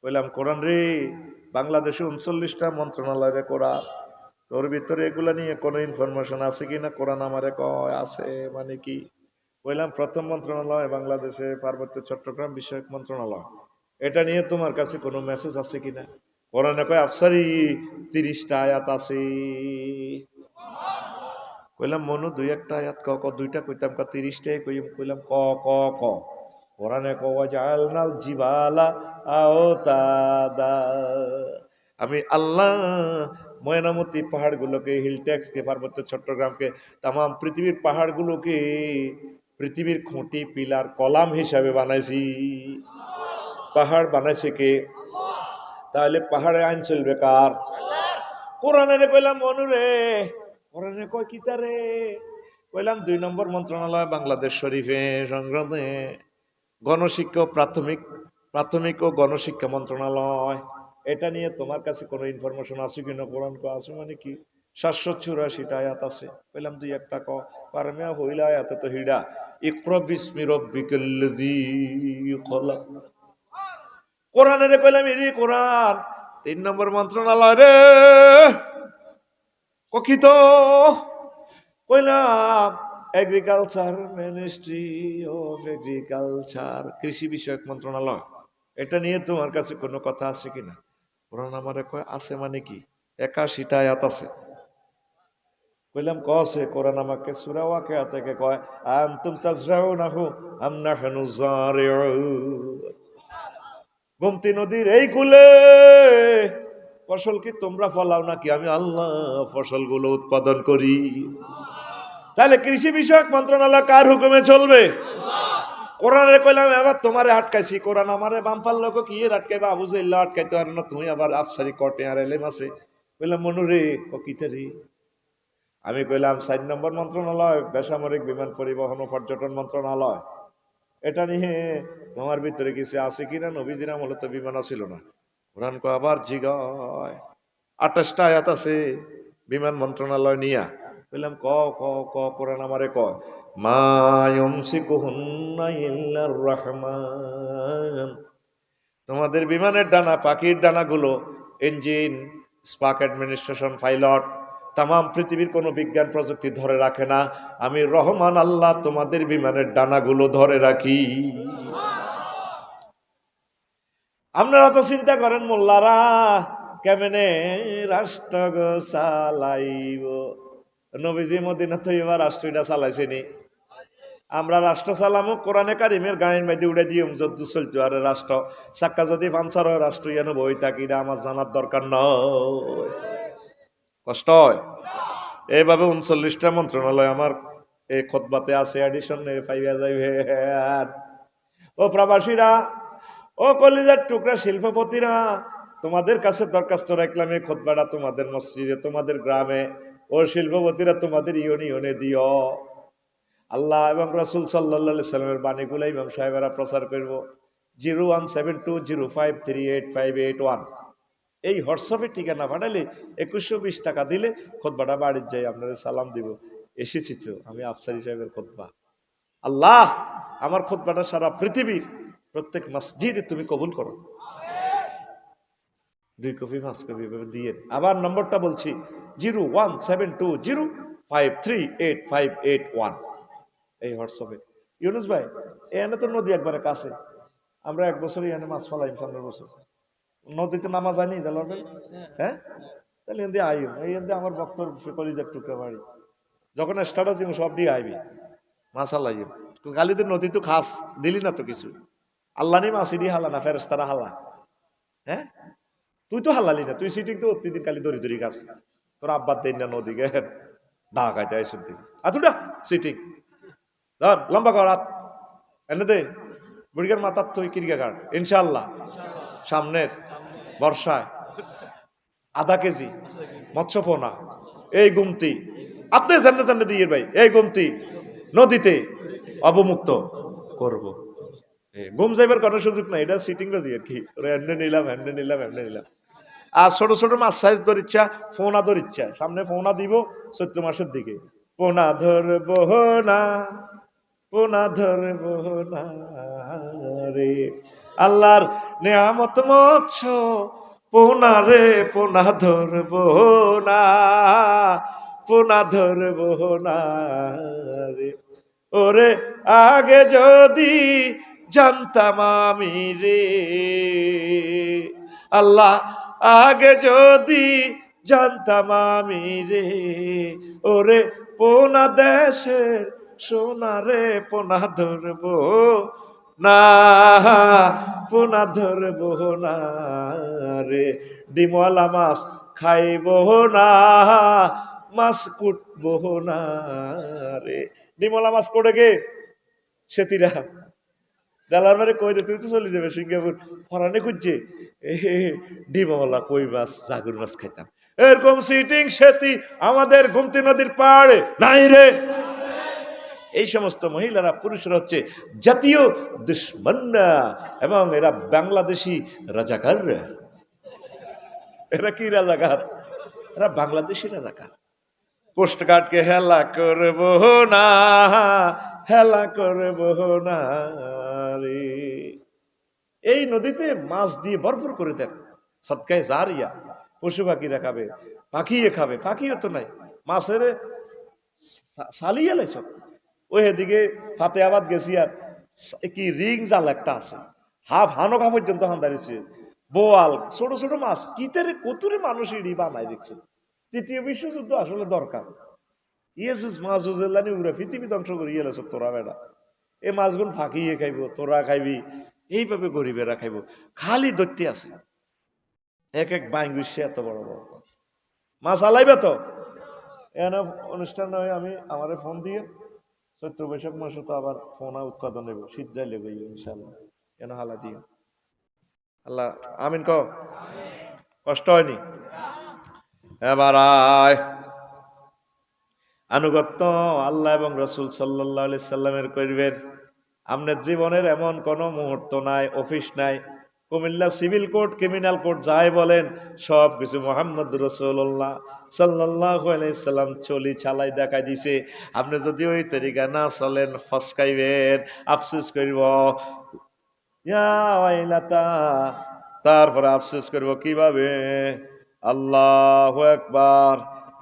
কইলাম কোরআন রে, বাংলাদেশে 39টা মন্ত্রণালয় রে কোরআন, তোর ভিতরে এগুলা নিয়ে কোনো ইনফরমেশন আছে কিনা? কোরআন আমারে কয় আছে মানে কি? বললাম প্রথম মন্ত্রণালয় বাংলাদেশে পার্বত্য চট্টগ্রাম বিষয়ক মন্ত্রণালয়, এটা নিয়ে তোমার কাছে কোনো মেসেজ আছে কিনা? কোরআনে কয় আফসারি 30টা আয়াত আছে। কইলাম মনু দুই একটা আয়াত ক ক, দুইটা কইতাম ক 30টাই কইলাম ক ক ক। কোরআনে কওয়া জাআলনাল জিবালা আওতাদা, আমি আল্লাহ ময়নামতি পাহাড়গুলোকে, হিলট্যাক্সকে, পার্বত্য চট্টগ্রামকে, তাম পৃথিবীর পাহাড়গুলোকে পৃথিবীর খুঁটি পিলার কলাম হিসাবে বানাইছি। পাহাড় বানাইছে কে? তাহলে পাহাড়ে আইন চলবে কার? কোরআনের। কইলাম মনুরে, কোরআনে কয় কিতারে? কইলাম 2 নম্বর মন্ত্রণালয় বাংলাদেশ শরীফে সংগ্রামে গণশিক্ষা প্রাথমিক ও গণশিক্ষা মন্ত্রণালয়, এটা নিয়ে তোমার কাছে কোনো ইনফরমেশন আছে কিনা? কোরআন কো আছে মানে কি? 784টা আয়াত আছে। কইলাম দুই একটা ক। পারমিয়া হইলা আয়াতে তো হিডা ইকরা বিসমি রাব্বিকাল্লাযী খলাক। কোরআনের কইলাম এরি কোরআন 3 নম্বর মন্ত্রণালয় রে কখিত। কইলাম এগ্রিকালচার, মিনিস্ট্রি অফ এগ্রিকালচার, কৃষি বিষয়ক মন্ত্রণালয়, এটা নিয়ে তোমার কাছে কোনো কথা আছে কিনা? কোরআন আমারে কয় আছে মানে কি? 81টা আয়াত আছে। কইলাম ক আছে? কোরআন আমাকে সূরা ওয়াকিয়া থেকে কয় আনতুম তাজরাউনাহু আম নাহনু যারিউন, গোমতী নদীর এই কূলে ফসল কি তোমরা ফলাও নাকি আমি আল্লাহ ফসলগুলো উৎপাদন করি? তাহলে কৃষি বিষয়ক মন্ত্রণালয় কার হুকুমে চলবে? কোরআনে কইলাম এবার তোমারে আটকাইছি, কোরআন আমারে বাম্পার লোক কি এর আটকাইবা? আবু জাইল্লা আটকাইতে পারে না, তুমি আবার আফসারি কটে আর এলেম আছে। কইলাম মনুরে ও কিতে রে? আমি কইলাম 4 নম্বর মন্ত্রণালয় বেসামরিক বিমান পরিবহন ও পর্যটন মন্ত্রণালয়, এটা নিয়ে তোমার ভিতরে কিছু আছে কিনা? নবীজির আমলে তো বিমান ছিল না। কোরআন কয় আবার জিগায় 28টা আয়াত আছে বিমান মন্ত্রণালয় নিয়া। বললাম ক ক ক। কোরআন আমারে কয় মা ইউমসিকুহুন্না ইল্লার রহমান, তোমাদের বিমানের ডানা, পাখির ডানাগুলো, ইঞ্জিন, স্পার্ক অ্যাডমিনিস্ট্রেশন, পাইলট, তাম পৃথিবীর কোনো বিজ্ঞান প্রযুক্তি ধরে রাখে না, আমি রহমান আল্লাহ তোমাদের বিমানের ডানাগুলো ধরে রাখি। আপনারা তো চিন্তা করেন মোল্লারা কেমনে রাষ্ট্র চালাইব? নবীজি মদিনা তৈবা রাষ্ট্রটা চালাইছেনি। আমরা রাষ্ট্র চালামো কোরআনে কারিমের গায়ের মধ্যে উড়ে দিয়ে যত চলতো আর রাষ্ট্র চাক্কা যদি পাঞ্চার হয় রাষ্ট্র যেন বই থাকি, আমার জানার দরকার নয়। কষ্ট হয়। এইভাবে 39টা মন্ত্রণালয় আমার এই খতবাতে আছে, এডিশন পাইয়া যাইবে। ও প্রবাসীরা, ও কলিজার টুকরা শিল্পপতিরা, তোমাদের কাছে দরখাস্ত রাখলাম এই খুতবাটা তোমাদের মসজিদে, তোমাদের গ্রামে, ও শিল্পপতিরা তোমাদের ইউনিয়নে দিও। আল্লাহ এবং রাসূল সাল্লাল্লাহু আলাইহি সাল্লামের বাণীগুলো ইমাম সাহেবেরা প্রচার করব। 01720538581 এই হোয়াটসঅ্যাপে ঠিকানা পাঠালে 2120 টাকা দিলে খুতবাটা বাড়ির যাই আপনাদের সালাম দিব, এসেছি তো আমি আফসারি সাহেবের খুতবা। আল্লাহ আমার খুতবাটা সারা পৃথিবীর প্রত্যেক মসজিদে তুমি কবুল করো। 2 কপি 5 কপি দিয়ে। আবার নম্বরটা বলছি 01720538581 এই হোয়াটসঅ্যাপে। ইউনুস ভাই এখানে তো নদী একবারে কাছে, আমরা 1 বছর এখানে মাছ ফলাই 15 বছর নদীতে নামা যায়নি জালাল ভাই? হ্যাঁ, তাহলে এখান দিয়ে আইও, এই এখান দিয়ে আমার বক্তর কলিজার টুকরা বাড়ি, যখন স্টার্টাস দিব সব দিয়ে আইবি মাছ আল্লাহ। কালিদের নদী তো খাস দিলি না তো কিছু, আল্লাহ নেই মাছ দিয়ে হালা না ফেরেশতারা হালা। হ্যাঁ, তুই তো হালালি না, তুই সিটিং তো প্রতিদিন কালি দড়ি দড়ি গাছ, তোর আব্বার দেন না নদী গে ঢাকাইতে আইসুন দিন আতুটা সিটিং ধর লম্বা কর হাত এনে দে বুড়িগার মাথার তুই কিরকা কাট ইনশাল্লাহ সামনের বর্ষায় আধা কেজি মৎস্য পোনা এই গুমতি আপনি সামনে সামনে দিয়ে ভাই, এই গুমতি নদীতে অবমুক্ত করব। গুম যাইবার কোনো সুযোগ নাই, এটা সিটিং বাজি আর কি, এমনি নিলাম এমনি নিলাম এমনি নিলাম। আর ছোট ছোট মাছ সাইজ ধর ইচ্ছা, ফোনা ধর ইচ্ছা, সামনে ফোনা দিব চৈত্র মাসের দিকে, পোনা ধরবো না, পোনা ধরবো না রে। আল্লাহর নেয়ামত মৎস্য পোনা রে পোনা ধরবো না, পোনা ধরবো না রে। ওরে আগে যদি জানতাম আমি রে, আল্লাহ আগে যদি জানতাম আমি রে, ওরে পোনা দেশের সোনা রে পোনা ধরবো না, পোনা ধরবো না রে। ডিমওয়ালা মাছ খাইব না, মাছ কুটবো না রে। ডিমওয়ালা মাছ করে গে সেতিরা দালার মারে কই দে, তুই তো চলে যাবে সিঙ্গাপুর, ফরানে খুঁজছে ডিমওয়ালা কই মাছ জাগুর মাছ খাইতাম। এরকম সিটিং সেতি আমাদের গুমতি নদীর পাড়ে নাই রে। এই সমস্ত মহিলারা পুরুষরা হচ্ছে জাতীয় দুশ্মন এবং এরা বাংলাদেশি রাজাকার। এরা কি রাজাকার? এরা বাংলাদেশি রাজাকার। কোস্টগার্ডকে হেলা করব না, হেলা করব না রে। এই নদীতে মাছ দিয়ে ভরপুর করে দেন, সদকায়ে জারিয়া। পশু পাখিরা খাবে, পাখিয়ে খাবে, পাখিও তো নাই, মাছের সালিয়ে লাইছ। ওই এদিকে ফাতেহাবাদ গেছি, আর কি রিং জাল একটা আছে, হাফ হানকা পর্যন্ত হান্দারিছে, বোয়াল ছোট ছোট মাছ, কিতের কতুরে মানুষ ইডি বানায় দেখছে। তৃতীয় বিশ্বযুদ্ধ আসলে দরকার। ইয়েসুস মাছ উজেলানি উড়ে পৃথিবী ধ্বংস করে ইয়েলেছ তোরা বেড়া। এই মাছগুলো ফাঁকিয়ে খাইব, তোরা খাইবি, এইভাবে গরিবেরা খাইব। খালি দৈত্যে আছে, এক এক বাইং বিশ্বে এত বড় বড় মাছ। মাছ আলাইবে তো এখানে অনুষ্ঠান নয়, আমি আমারে ফোন দিয়ে চৈত্র বৈশাখ মাসে তো আবার ফোনা উৎপাদন নেব, শীত যাইলে গই ইনশাল্লাহ কেন হালা দিয়ে। আল্লাহ আমিন ক, কষ্ট হয়নি। এবার আয় আনুগত্য আল্লাহ এবং রসুল সাল্লাল্লাহু আলাইহি সাল্লামের করবেন। আপনার জীবনের এমন কোন মুহূর্ত নাই, অফিস নাই, Comilla civil court, criminal court যাই বলেন, সব কিছু মুহাম্মদ রাসূলুল্লাহ সাল্লাল্লাহু আলাইহি সাল্লাম চলি চালাই দেখাই দিছে। আপনি যদি ওই তরিকা না চলেন ফসকাইবেন, আফসোস করব, ইয়া ওয়াইলাতা, তারপরে আফসোস করব কিভাবে। আল্লাহু আকবার,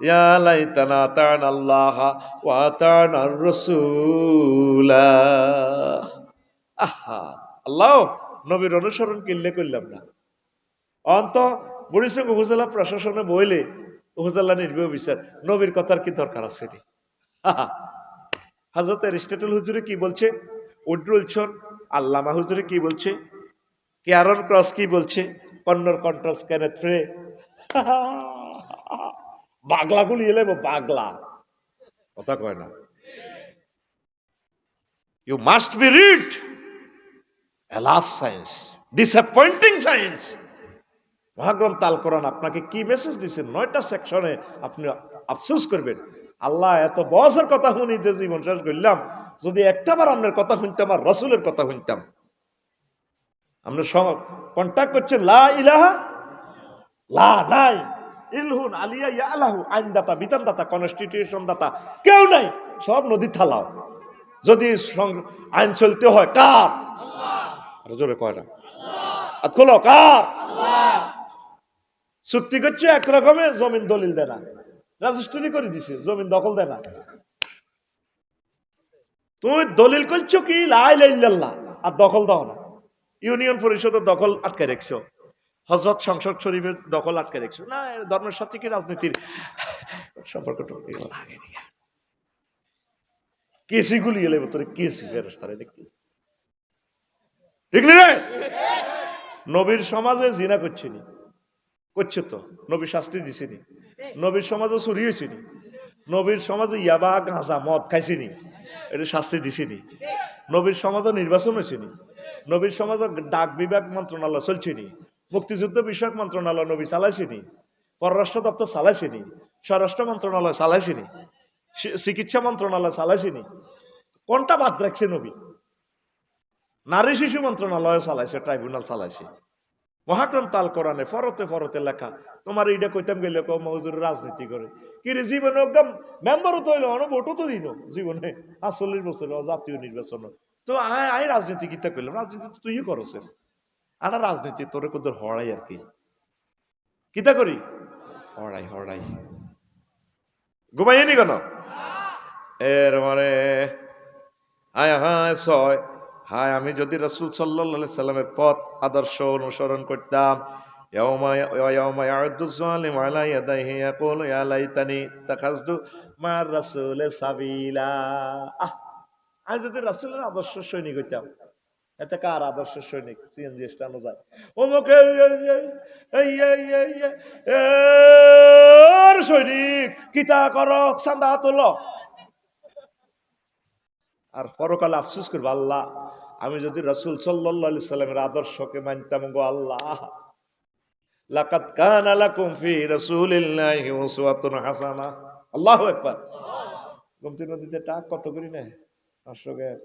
ইয়া লাইতানা আতা'না আল্লাহ ওয়া আতা'না আর-রাসূলা। আহা, আল্লাহ নবীর অনুসরণ কিনলে করলাম না। অন্ত বরিশাল উপজেলা প্রশাসনে বইলে উপজেলা নির্বাহী বিচার, নবীর কথার কি দরকার আছে রে? হযরত এরিস্টটল হুজুরে কি বলছে, উড্রুলছন আল্লামা হুজুরে কি বলছে, ক্যারন ক্রস কি বলছে, কন্নর কন্ট্রাস ক্যানেট ফ্রে বাগলা গুলি এলে বাগলা কথা কয় না। You must be read alas science, disappointing science. মহাগ্রন্থ আল কোরআন আপনাকে কি মেসেজ দিচ্ছেন, 9টা সেকশনে আপনি আফসোস করবেন। আল্লাহ এত বছর কথা শুনি যে জীবন শেষ করলাম, যদি একটাবার আপনার কথা শুনতাম আর রসুলের কথা শুনতাম। আপনি কন্ট্যাক্ট করছেন লা ইলাহা লা নাই ইলহুন আলিয়া ইয়ালাহু, আইনদাতা বিধানদাতা কনস্টিটিউশন দাতা কেউ নাই, সব নদী থালাও। যদি আইন চলতে হয় কার? আল্লাহ। জোরে কয় না খোলো কার? চুক্তি করছে একরকমে, জমিন দলিল দেয় না, রেজিস্ট্রি করে দিছে, জমিন দখল দেয় না। তুমি দলিল করছো কি লা ইলাহা ইল্লাল্লাহ, আর দখল দাও না। ইউনিয়ন পরিষদের দখল আটকে রেখছো, হযরত সংসদ শরীফের দখল আটকে রেখছো না। ধর্মের সাথে কি রাজনীতির সম্পর্ক লাগে? কেসি গুলি এলে তোর কেসি ফেরেশতারে দেখি, ঠিক রে? নবীর সমাজে জিনা করছেনি, করছে তো, নবী শাস্তি দিছেনি। নবীর সমাজে চুরি হয়েছেনি, নবীর সমাজে ইয়াবা গাঁজা মদ খাইছেনি, এটা শাস্তি দিছেনি। নবীর সমাজে নির্বাচন হয়েছেনি, নবীর সমাজে ডাক বিভাগ মন্ত্রণালয় চলছেনি, মুক্তিযুদ্ধ বিষয়ক মন্ত্রণালয় নবী চালাইছেনি, পররাষ্ট্র দপ্তর চালাইছেনি, স্বরাষ্ট্র মন্ত্রণালয় চালাইছেনি, চিকিৎসা মন্ত্রণালয় চালাইছেনি। কোনটা বাদ রাখছে নবী? নারী শিশু মন্ত্রণালয় চালাইছে, ট্রাইব্যুনাল চালাইছে। মহাগ্রন্থ আল কোরআনে ফরতে ফরতে লেখা। তোমার এইটা কইতাম গেলে মজুর রাজনীতি করে কি রে, জীবনে একদম মেম্বারও তো হইলো, ভোটও তো দিল জীবনে ৪৮ বছর জাতীয় নির্বাচন। তো আই রাজনীতি কিতা করলাম, রাজনীতি তো তুই করছে, আর রাজনীতি তোরে কোদের হড়াই আর কি। কিতা করি হড়াই হড়াই ঘুমাইয়ে নি কেন এর মানে হায় হায় ছয় হায় আমি যদি রাসূল সাল্লাল্লাহু আলাইহি সাল্লামের পথ আদর্শ অনুসরণ করতাম ইয়াউমা ইয়াউদ্দু যালিমু আলা ইয়াদাইহি ইয়াকুলু ইয়া লাইতানি তাখাযতু মা'আর রাসূলি সাবিলা। আমি যদি রাসূলের আদর্শ সৈনিক হইতাম, এতে কার আদর্শ সৈনিক সিএনজি স্টানো যায় অমুকে সৈনিক কিতা করো চাঁদা তোলো আর পরকালে আফসোস করবো আল্লাহ আমি যদি রাসূল সাল্লাল্লাহু আলাইহি সাল্লামের আদর্শকে মানতাম গো আল্লাহ লাকাদ কানা লাকুম ফি রাসূলিল্লাহি উসওয়াতুন হাসানাহ। আল্লাহু আকবার। গোমতী নদীতে টাক কত করি না 500 টাকা।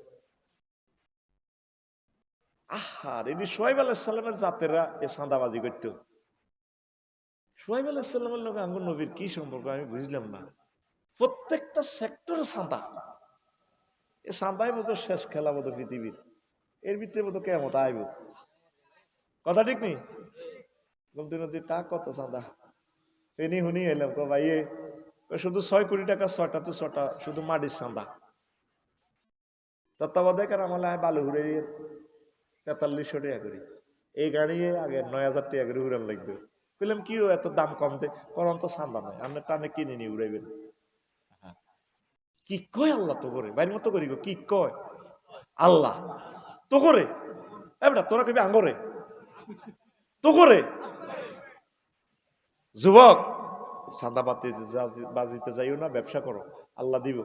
আহার এটি সোহাইব আলাইহিস সালামের জাতেরা এ চাঁদাবাজি করত। সোহাইব আলাইহিস সালামের লোক আঙ্গুর নবীর কি সম্পর্ক আমি বুঝলাম না। প্রত্যেকটা সেক্টরে চাঁদা, এ চাঁদাই মতো শেষ খেলা মতো পৃথিবীর, এর ভিতরে মতো কেমন আইব কথা ঠিক নেই। গোমতী নদীর টাক কত চাঁদা এনি হুনি এলাম তো ভাই শুধু 6 কোটি টাকা 6টা তো 6টা শুধু মাটির চাঁদা। তত্ত্বাবধায়ক আমলে বালু ঘুরে 4300 টাকা করি এই গাড়ি আগে 9000 টাকা করে উড়ান লাগবে। বললাম কি এত দাম কম দে করন তো চান্দা নাই আপনি টানে কিনে নিয়ে উড়াইবেন। কি কয় আল্লাহ তো করে বাইরের মতো করি কি কয় আল্লাহ তো করে এবড়া তোরা কবি আঙ্গরে তো করে। যুবক চাঁদা বাজিতে যাইও না, ব্যবসা করো আল্লাহ দিব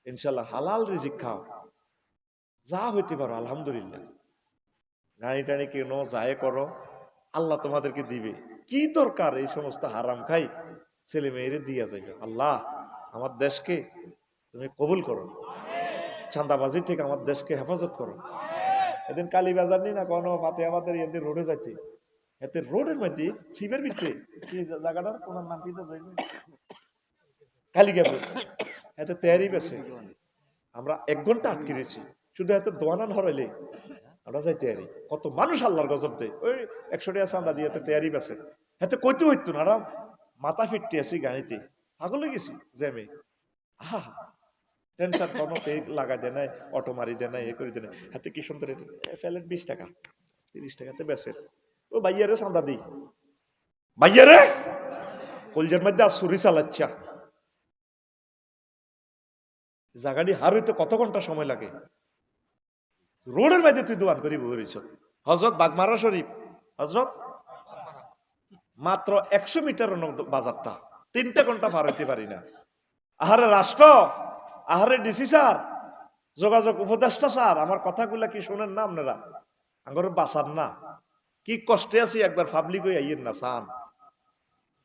ইনশাল্লাহ, হালাল রিজিক খাও যা হইতে পারো আলহামদুলিল্লাহ। গাড়ি টাড়ি কেনো যায় করো আল্লাহ তোমাদেরকে দিবে। কি দরকার এই সমস্ত হারাম খাই ছেলে মেয়েরে দিয়া যাইবে। আল্লাহ আমার দেশকে তুমি কবুল করো, চাঁদাবাজি থেকে আমার দেশকে হেফাজত করো। এদিন কালীবাজার নি না কোনো ফাতেহাবাদের এদিন রোডে যাইতে এতে রোডের মধ্যে ছিপের ভিতরে জায়গাটার কোন নাম কি তো যাইবে কালীগাপুর এতে তৈরি পেছে আমরা 1 ঘন্টা আটকে রয়েছি শুধু এত দোয়ানান হরাইলে আমরা যাইতে পারি। কত মানুষ আল্লাহর গজব দেয় ওই 100 টাকা চাঁদা দিয়ে তৈরি পেছে এতে কইতে হইতো না আরাম মাথা ফিরতে আছি গাড়িতে পাগল হয়ে গেছি জ্যামে। আহা টেনশন কোনো পেক লাগা দেয় নাই অটো মারি দেয় নাই এ করে দেয় নাই হাতে কি সুন্দর ফেলেট 20 টাকা 30 টাকাতে বেচে ও ভাইয়ারে চাঁদা দিই ভাইয়ারে কলজের মধ্যে আর ছুরি চালাচ্ছা জায়গাটি হার হইতে কত ঘন্টা সময় লাগে রোডের মধ্যে তুই দোকান করি বহিস। হজরত বাগমারা শরীফ হজরত মাত্র 100 মিটার বাজারটা 3টা ঘন্টা পার হইতে পারি না। আহারে রাষ্ট্র আহারে ডিসি স্যার যোগাযোগ উপদেষ্টা স্যার আমার কথাগুলা কি শোনেন না আপনারা আঙ্গর বাঁচান না কি কষ্টে আছি একবার পাবলিক হয়ে আইয়েন না সান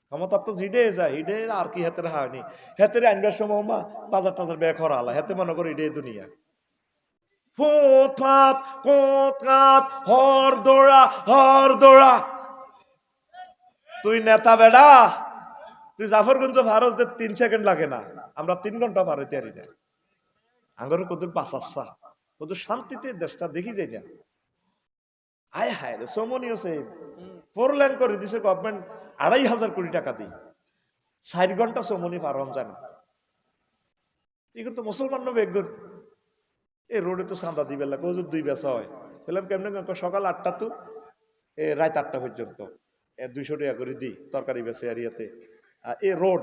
ক্ষমতা তো জিডে যায় হিডে আর কি হাতের হানি হাতের আইনবার সময় মা বাজার টাজার ব্যয় করা আলা হাতে মনে করি ইডে দুনিয়া ফুটপাত কোতকাত হর দৌড়া তুই নেতা বেডা তুই জাফরগঞ্জ ফারজ 3 সেকেন্ড লাগে না আমরা 3 ঘন্টা পার হইতে পারি না। আঙ্গর কত বাঁচাচ্ছা কত শান্তিতে দেশটা দেখি যাই না। আয় হায় রে সমনীয় সে 4 লেন করে দিছে গভর্নমেন্ট 2500 কোটি টাকা দিয়ে 4 ঘন্টা সমনি পার হন যায় না। এখন তো মুসলমান নবে একজন এই রোডে তো চাঁদা দিবে লাগে হুজুর 2 বেচা হয় বললাম কেমনে সকাল 8টা তো রাত 8টা পর্যন্ত 200 টাকা করে দিই তরকারি বেচে এরিয়াতে। এই রোড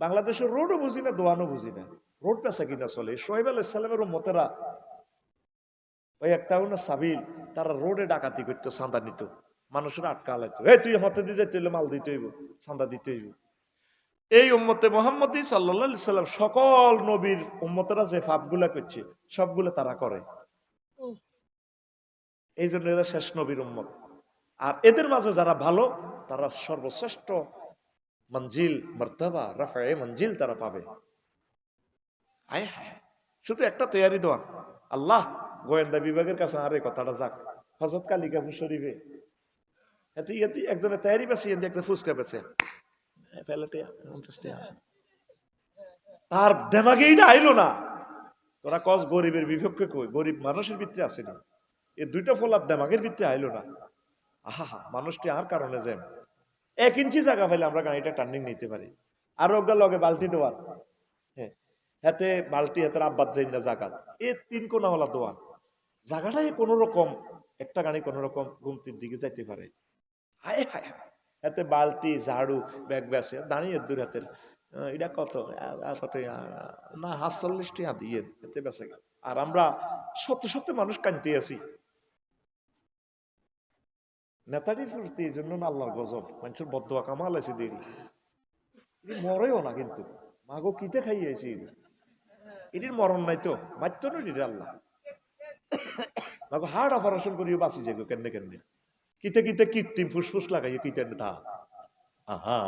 বাংলাদেশের রোডও বুঝি না দোয়ানও বুঝি না রোড পেশা কিনা চলে। সোহেব আলাইহিস সালামের উম্মতেরা ওই একটা না সাবিল তারা রোডে ডাকাতি করতো চাঁদা নিত মানুষের আটকা লাগতো এই তুই হতে দিয়ে যাইতে হইলে মাল দিতে হইব চাঁদা দিতে হইব। এই উম্মতে মুহাম্মদী সাল্লাল্লাহু আলাইহি সাল্লাম সকল নবীর উম্মতেরা যে পাপগুলা করছে সবগুলো তারা করে এই জন্য এরা শেষ নবীর উম্মত। আর এদের মাঝে যারা ভালো তারা সর্বশ্রেষ্ঠ মঞ্জিল মর্তবা রাফায়ে মঞ্জিল তারা পাবে। আয় হায় শুধু একটা তৈরি দেওয়া আল্লাহ গোয়েন্দা বিভাগের কাছে আর এই কথাটা যাক হযরত কালিকাপুর শরীফে এতে একজনের তৈরি বেশি একটা ফুসকা বেছে তার দেমাগে এটা আইলো না তোরা কস গরিবের বিপক্ষে কই গরিব মানুষের ভিতরে আছে না এই 2টা ফলার দেমাগের ভিতরে আইলো না। আহা মানুষটি আর কারণে যেন 1 ইঞ্চি জায়গা পাইলে আমরা গাড়িটা টার্নিং নিতে পারি। আর ওগা লগে বালতি দেওয়ার, হ্যাঁ, হাতে বালতি হাতের আব্বাত যাই না জায়গা, 3 কোণাওয়ালা দোয়ান জায়গাটাই কোনো রকম একটা গাড়ি কোনো রকম ঘুমতির দিকে যাইতে পারে। হায় হায় হায়, হাতে বালতি ঝাড়ু ব্যাগ ব্যাসে দাঁড়িয়ে দূর হাতের এটা কত কত না ৪৭ টাকা দিয়ে এতে বেঁচে গেল। আর আমরা শত শত মানুষ কানতে আছি নেতাজির প্রতি। এই জন্য না আল্লাহর গজব, মানুষের বদদোয়া কামাল আছে দেরি, মরেও না কিন্তু মাগো কিতে খাইয়েছি, এটির মরণ নাই তো মাত্র নয় আল্লাহ মাগো হার্ট অপারেশন করিও বাঁচি যাবো কেন কেন কিতে কিতে কৃত্রিম ফুসফুস লাগাইয়ে কিতে থা আহা।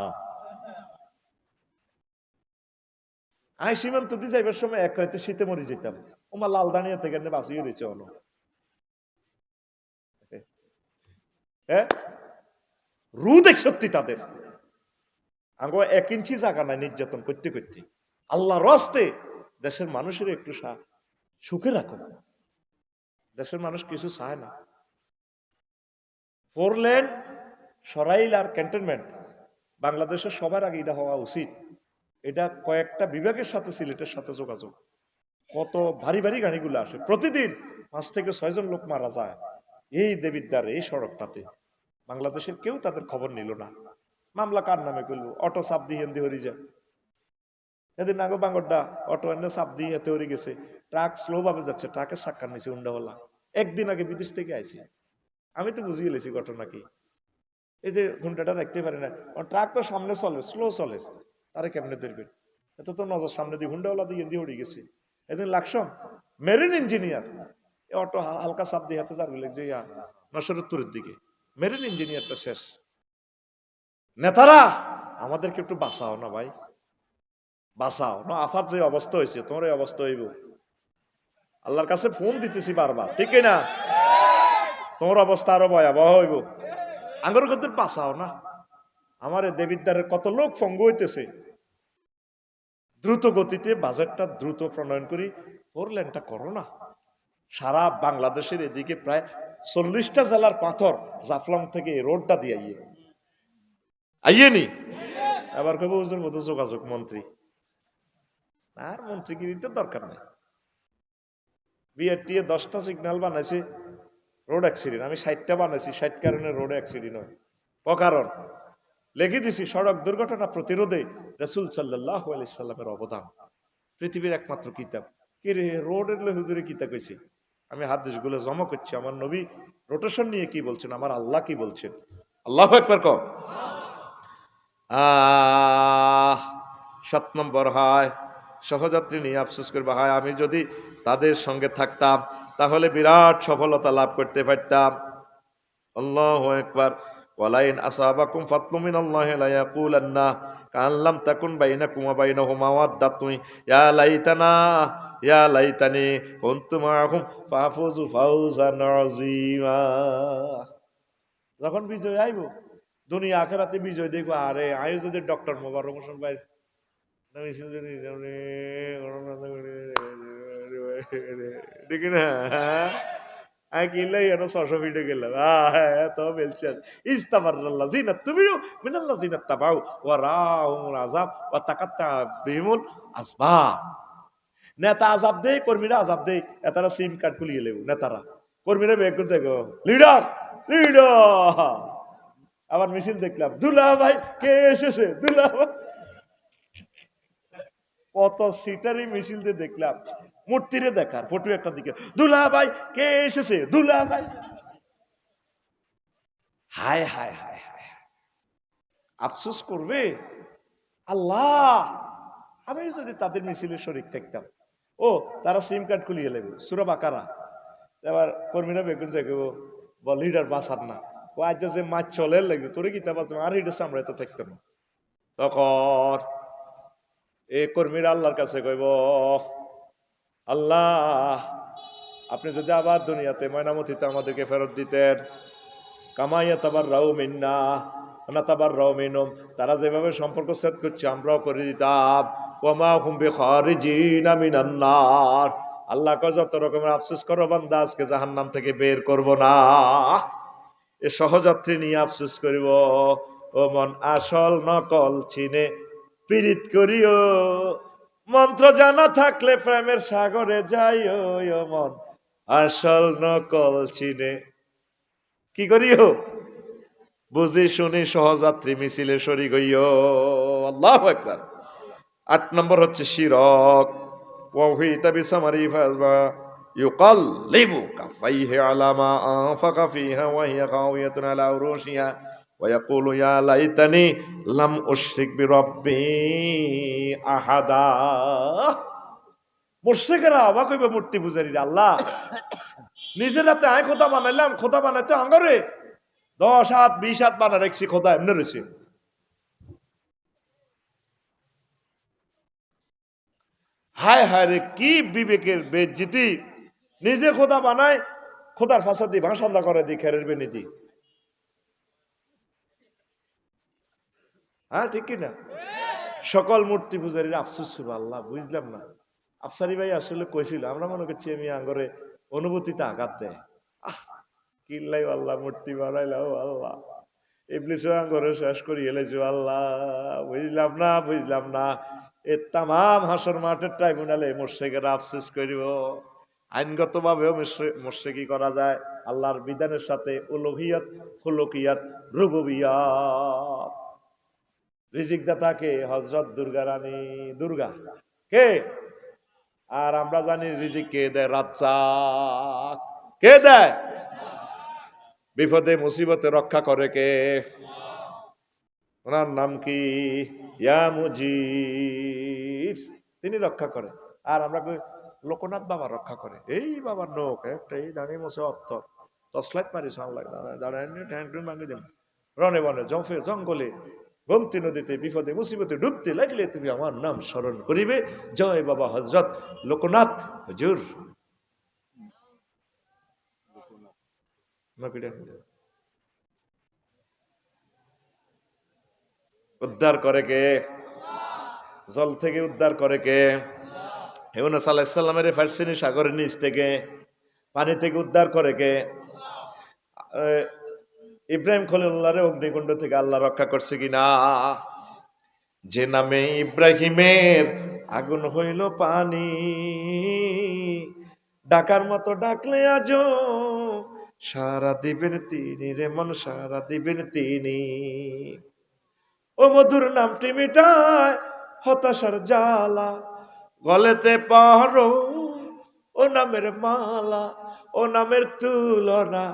আই সীমান্ত দিয়ে যাইবার সময় এক রাতে শীতে মরে যেতাম, ওমা লাল দাঁড়িয়ে থেকে বাঁচিয়ে রয়েছে অন। হ্যাঁ, রুদ 61 তাদের আঙ্গ 1 ইঞ্চি জায়গা নাই নির্যাতন করতে করতে। আল্লাহ রস্তে দেশের মানুষের একটু সুখে রাখো, দেশের মানুষ কিছু চায় না। 4 লেন সরাইল আর ক্যান্টনমেন্ট বাংলাদেশের সবার আগে এটা হওয়া উচিত। এটা কয়েকটা বিভাগের সাথে সিলেটের সাথে যোগাযোগ, কত ভারী ভারী গাড়িগুলো আসে প্রতিদিন, 5 থেকে 6 জন লোক মারা যায় এই দেবিদ্বার এই সড়কটাতে। বাংলাদেশের কেউ তাদের খবর নিল না। মামলা কার নামে করলো? অটো চাপ দিয়ে হেন্দি হরি যায়। এদিন আগে বাঙ্গরটা অটো এনে চাপ দিয়ে এতে হরে গেছে, ট্রাক স্লো ভাবে যাচ্ছে, ট্রাকের চাক্কার নিচে উন্ডাওয়ালা। একদিন আগে বিদেশ থেকে আইছি, আমি তো বুঝিয়ে লেছি ঘটনা কি। এই যে হুন্ডাটা দেখতে পারে না, ট্রাক তো সামনে চলে, স্লো চলে, তারে কেমনে ধরবেন? এত তো নজর সামনে দিয়ে হুন্ডাওয়ালা দিয়ে দিয়ে উড়ে গেছে। এদিন লাগছম মেরিন ইঞ্জিনিয়ার, অটো হালকা চাপ দিয়ে হাতে যাবে যে নসরতপুরের দিকে, মেরিন ইঞ্জিনিয়ারটা শেষ। নেতারা আমাদেরকে একটু বাঁচাও না ভাই, বাঁচাও না। আফাত যে অবস্থা হয়েছে তোমার এই অবস্থা হইব, আল্লাহর কাছে ফোন দিতেছি বারবার, ঠিক না? তোমার অবস্থা আরো ভয়াবহ হইব, আঙ্গর কত বাঁচাও না। আমার দেবিদ্বারের কত লোক ফঙ্গ হইতেছে, দ্রুত গতিতে বাজেটটা দ্রুত প্রণয়ন করি, 4 লেনটা করো না। সারা বাংলাদেশের এদিকে প্রায় 40টা জেলার পাথর জাফলং থেকে এই রোডটা দিয়ে আইয়েনি। আবার কবে ওজন মতো যোগাযোগ মন্ত্রী, আর মন্ত্রীগিরিতে দরকার নেই। বিআরটি 10টা সিগন্যাল বানাইছে, রোড অ্যাক্সিডেন্ট। আমি 60টা বানাইছি, 60 কারণে রোড অ্যাক্সিডেন্ট হয়। কারণ লিখে দিছি সড়ক দুর্ঘটনা প্রতিরোধে রাসূল সাল্লাল্লাহু আলাইহি সাল্লামের অবদান। পৃথিবীর একমাত্র কিতাব কি রে রোডের হুজুরে কিতাব কইছে। আমি হাদিসগুলো জমা করছি, আমার নবী রোটেশন নিয়ে কি বলছেন, আমার আল্লাহ কি বলছেন। আল্লাহু আকবার কও। 7 নম্বর হয় সহযাত্রী নিয়ে আফসোস করবে, হয় আমি যদি তাদের সঙ্গে থাকতাম তাহলে বিরাট সফলতা লাভ করতে পারতাম। আল্লাহু আকবার। ওয়ালাইন আসাবাকুম ফাতলু মিনাল্লাহি লা ইয়াকুলান্না কাল্লাম তাকুন বাইনাকুম ওয়া বাইনাহু মাওয়াদ্দাতুন ইয়া লাইতানা ইয়া লাইতানি কুনতু মাআহুম ফাফুযু ফাওজান আযীমা। যখন বিজয় আইব, দুনিয়া আখিরাতে বিজয় দেখো, আরে আয়ু যদি ডক্টর মোবারক হোসেন ভাই দেখি না, আমি কিনলাই এনো 600 ফিটে গেলাম তো বলছেন ইস্তাবারাল্লাহ জিনাত তুমিও মিনাল্লাহ জিনাত তাবাউ ওয়া রাহুমুল আযাব ওয়া তাকাত্তা বিহিমুল আসবাব। নেতা আযাব দেয়, কর্মীরা আযাব দেয়, এতারা সিম কার্ড খুলিয়ে লেব, নেতারা কর্মীরা বের করতে গো লিডার লিডার। আবার মিছিল দেখলাম, দুলা ভাই কে এসেছে, দুলা ভাই। কত সিটারই মিছিল দিয়ে দেখলাম, মূর্তিরে দেখার ফটো একটা দিকে, দুলা ভাই কে এসেছে, দুলা ভাই। হায় হায় হায় হায়, আফসোস করবে আল্লাহ আমি যদি তাদের মিছিলে শরীক থাকতাম। ও তারা সিম কার্ড খুলিয়ে নেবে সূরা বাকারা। এবার কর্মীরা বেগুন যাইব বল লিডার বাসার না, ও আজ যে মাছ চলে লাগছে তোরে কি তা আর এটা আমরা তো থাকতাম না। তখন এই কর্মীরা আল্লাহর কাছে কইব, আল্লাহ আপনি যদি আবার দুনিয়াতে ময়নামতিতে আমাদেরকে ফেরত দিতেন, কামাইয়া তাবার রাও মিন্না না তাবার রাও মিনুম, তারা যেভাবে সম্পর্ক ছেদ করছে আমরাও করে দিতাম। ওমা হুম বিখারিজিনা মিনান নার, আল্লাহ কয় যত রকমের আফসোস করো বান্দা আজকে জাহান্নাম থেকে বের করব না। এ সহযাত্রী নিয়ে আফসোস করিব, ও মন আসল নকল চিনে পীড়িত করিও, মন্ত্র জানা থাকলে প্রেমের সাগরে যাইও। ও মন আসল নকল চিনে কি করিও, বুঝি শুনি সহযাত্রী মিছিলে শরীক হইও। আল্লাহু আকবার। 8 নম্বর হচ্ছে শিরক। ওয়াহিতা বিসামারি ফাজবা ইউকাল্লিবু কাফাইহি আলা মা আনফাকা ফিহা ওয়া হিয়া খাওয়ায়াতুন আলা উরুশিহা ওয়া ইয়াকুলু ইয়া লাইতানি লাম উশরিক বিরাব্বি আহাদা। মুশরিকরা অবাক হইবে মূর্তি পূজারীরা, আল্লাহ নিজের হাতে আয় খোদা বানাইলাম, খোদা বানাইতে আঙ্গরে 10 হাত 20 হাত বানা রাখছি, খোদা এমনি রয়েছে। হায় হায় রে, কি বিবেকের বেজ্জিতি! নিজে খোদা বানায়, খোদার ফাঁসা দিয়ে ভাষান্দা করে দি খেরের বেনিতি। হ্যাঁ ঠিক কিনা? সকল মূর্তি পূজারীরা আফসোস করবো, আল্লাহ বুঝলাম না। আফসারি ভাই আসলে কইছিল, আমরা মনে করছি আমি আঙ্গরে অনুভূতিতে আঘাত দেয়। আহ কিল্লাই আল্লাহ মূর্তি বানাইলাম, আল্লাহ ইবলিস আঙ্গরে শেষ করি এলেছো, আল্লাহ বুঝলাম না, বুঝলাম না। এ তামাম হাসর মাঠের ট্রাইব্যুনালে মুশরিকেরা আফসোস করিব। আইনগত ভাবেও মুশরিকি করা যায় আল্লাহর বিধানের সাথে, উলুহিয়াত, খুলুকিয়াত, রুবুবিয়াত। রিজিক দাতা কে? হযরত দুর্গা রানী, দুর্গা কে? আর আমরা জানি রিজিক কে দেয়? রাজ্জাক। কে দেয়? বিপদে মুসিবতে রক্ষা করে কে? ওনার নাম কি? ইয়া মুজির। তিনি রক্ষা করে। আর আমরা লোকনাথ বাবা রক্ষা করে। এই বাবার নোক একটা এই দাঁড়িয়ে মশে অর্থ টসলাইট মারি সামলাই দাঁড়ায় রনে বনে জফে জঙ্গলে গোমতী নদীতে বিপদে মুসিবতে ডুবতে লাগলে তুমি আমার নাম স্মরণ করিবে। জয় বাবা হযরত লোকনাথ হুজুর। উদ্ধার করে কে? জল থেকে উদ্ধার করে কে? ইউনূস আলাইহিস সালামের ফারসিনী সাগরের নিচ থেকে পানি থেকে উদ্ধার করে কে? ইব্রাহিম খলিলুল্লাহরে অগ্নিকুণ্ড থেকে আল্লাহ রক্ষা করছে কিনা? যে নামে ইব্রাহিমের আগুন হইল পানি, ডাকার মতো ডাকলে আজো সারা দিবেন তিনি রে মন, সারা দিবেন তিনি। ও মধুর নামটি মিটায় হতাশার জ্বালা, গলেতে পরো ও নামের মালা। ও নামের তুলনা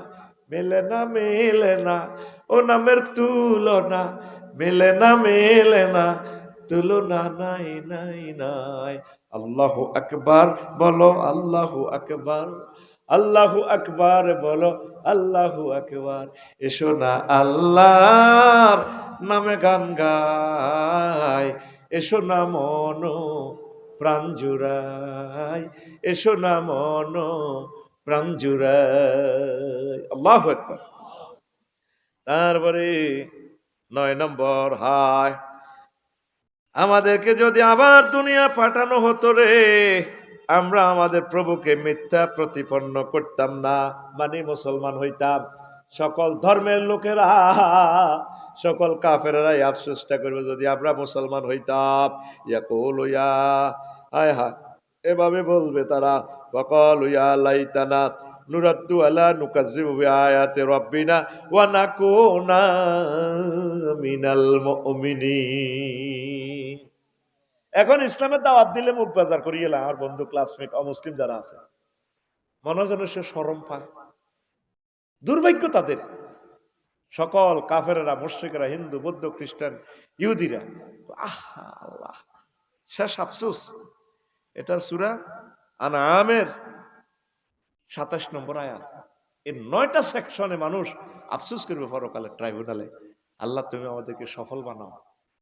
মেলে না, মেলে না। ও নামের তুলনা মেলে না, মেলে না। তুলনা নাই, নাই, নাই। আল্লাহু আকবার বলো, আল্লাহু আকবার। আল্লাহু আকবার বলো, আল্লাহু আকবার। এসো না আল্লাহর নামে গান গাই, এসো না মন প্রাণ জুড়াই, এসো না মন প্রাণ জুড়াই। আল্লাহু আকবার। তারপরে 9 নম্বর, হায় আমাদেরকে যদি আবার দুনিয়া পাঠানো হতো রে, আমরা আমাদের প্রভুকে মিথ্যা প্রতিপন্ন করতাম না, মানে মুসলমান হইতাম। সকল ধর্মের লোকেরা, সকল কাফেররাই আফসোসটা করবে যদি আমরা মুসলমান হইতাম। ইয়াকুলু ইয়া, হায় হায় এভাবে বলবে তারা, ওয়াকালু ইয়া লাইতানা নুরাদ্দু আলা নুকাজ্জিবু বিআয়াতি রাব্বিনা ওয়া নাকুনা মিনাল মুমিনিন। এখন ইসলামের দাওয়াত দিলে মুখ বাজার করিয়ে এলাম, আমার বন্ধু ক্লাসমেট অমুসলিম যারা আছে, মনে যেন সে শরম পায়। দুর্ভাগ্য তাদের। সকল কাফেরেরা, মুশরিকরা, হিন্দু, বৌদ্ধ, খ্রিস্টান, ইহুদিরা, আহা আল্লাহ শেষ আফসোস। এটা সূরা আনআমের 27 নম্বর আয়াত। এই 9টা সেকশনে মানুষ আফসোস করবে পরকালের ট্রাইব্যুনালে। আল্লাহ তুমি আমাদেরকে সফল বানাও।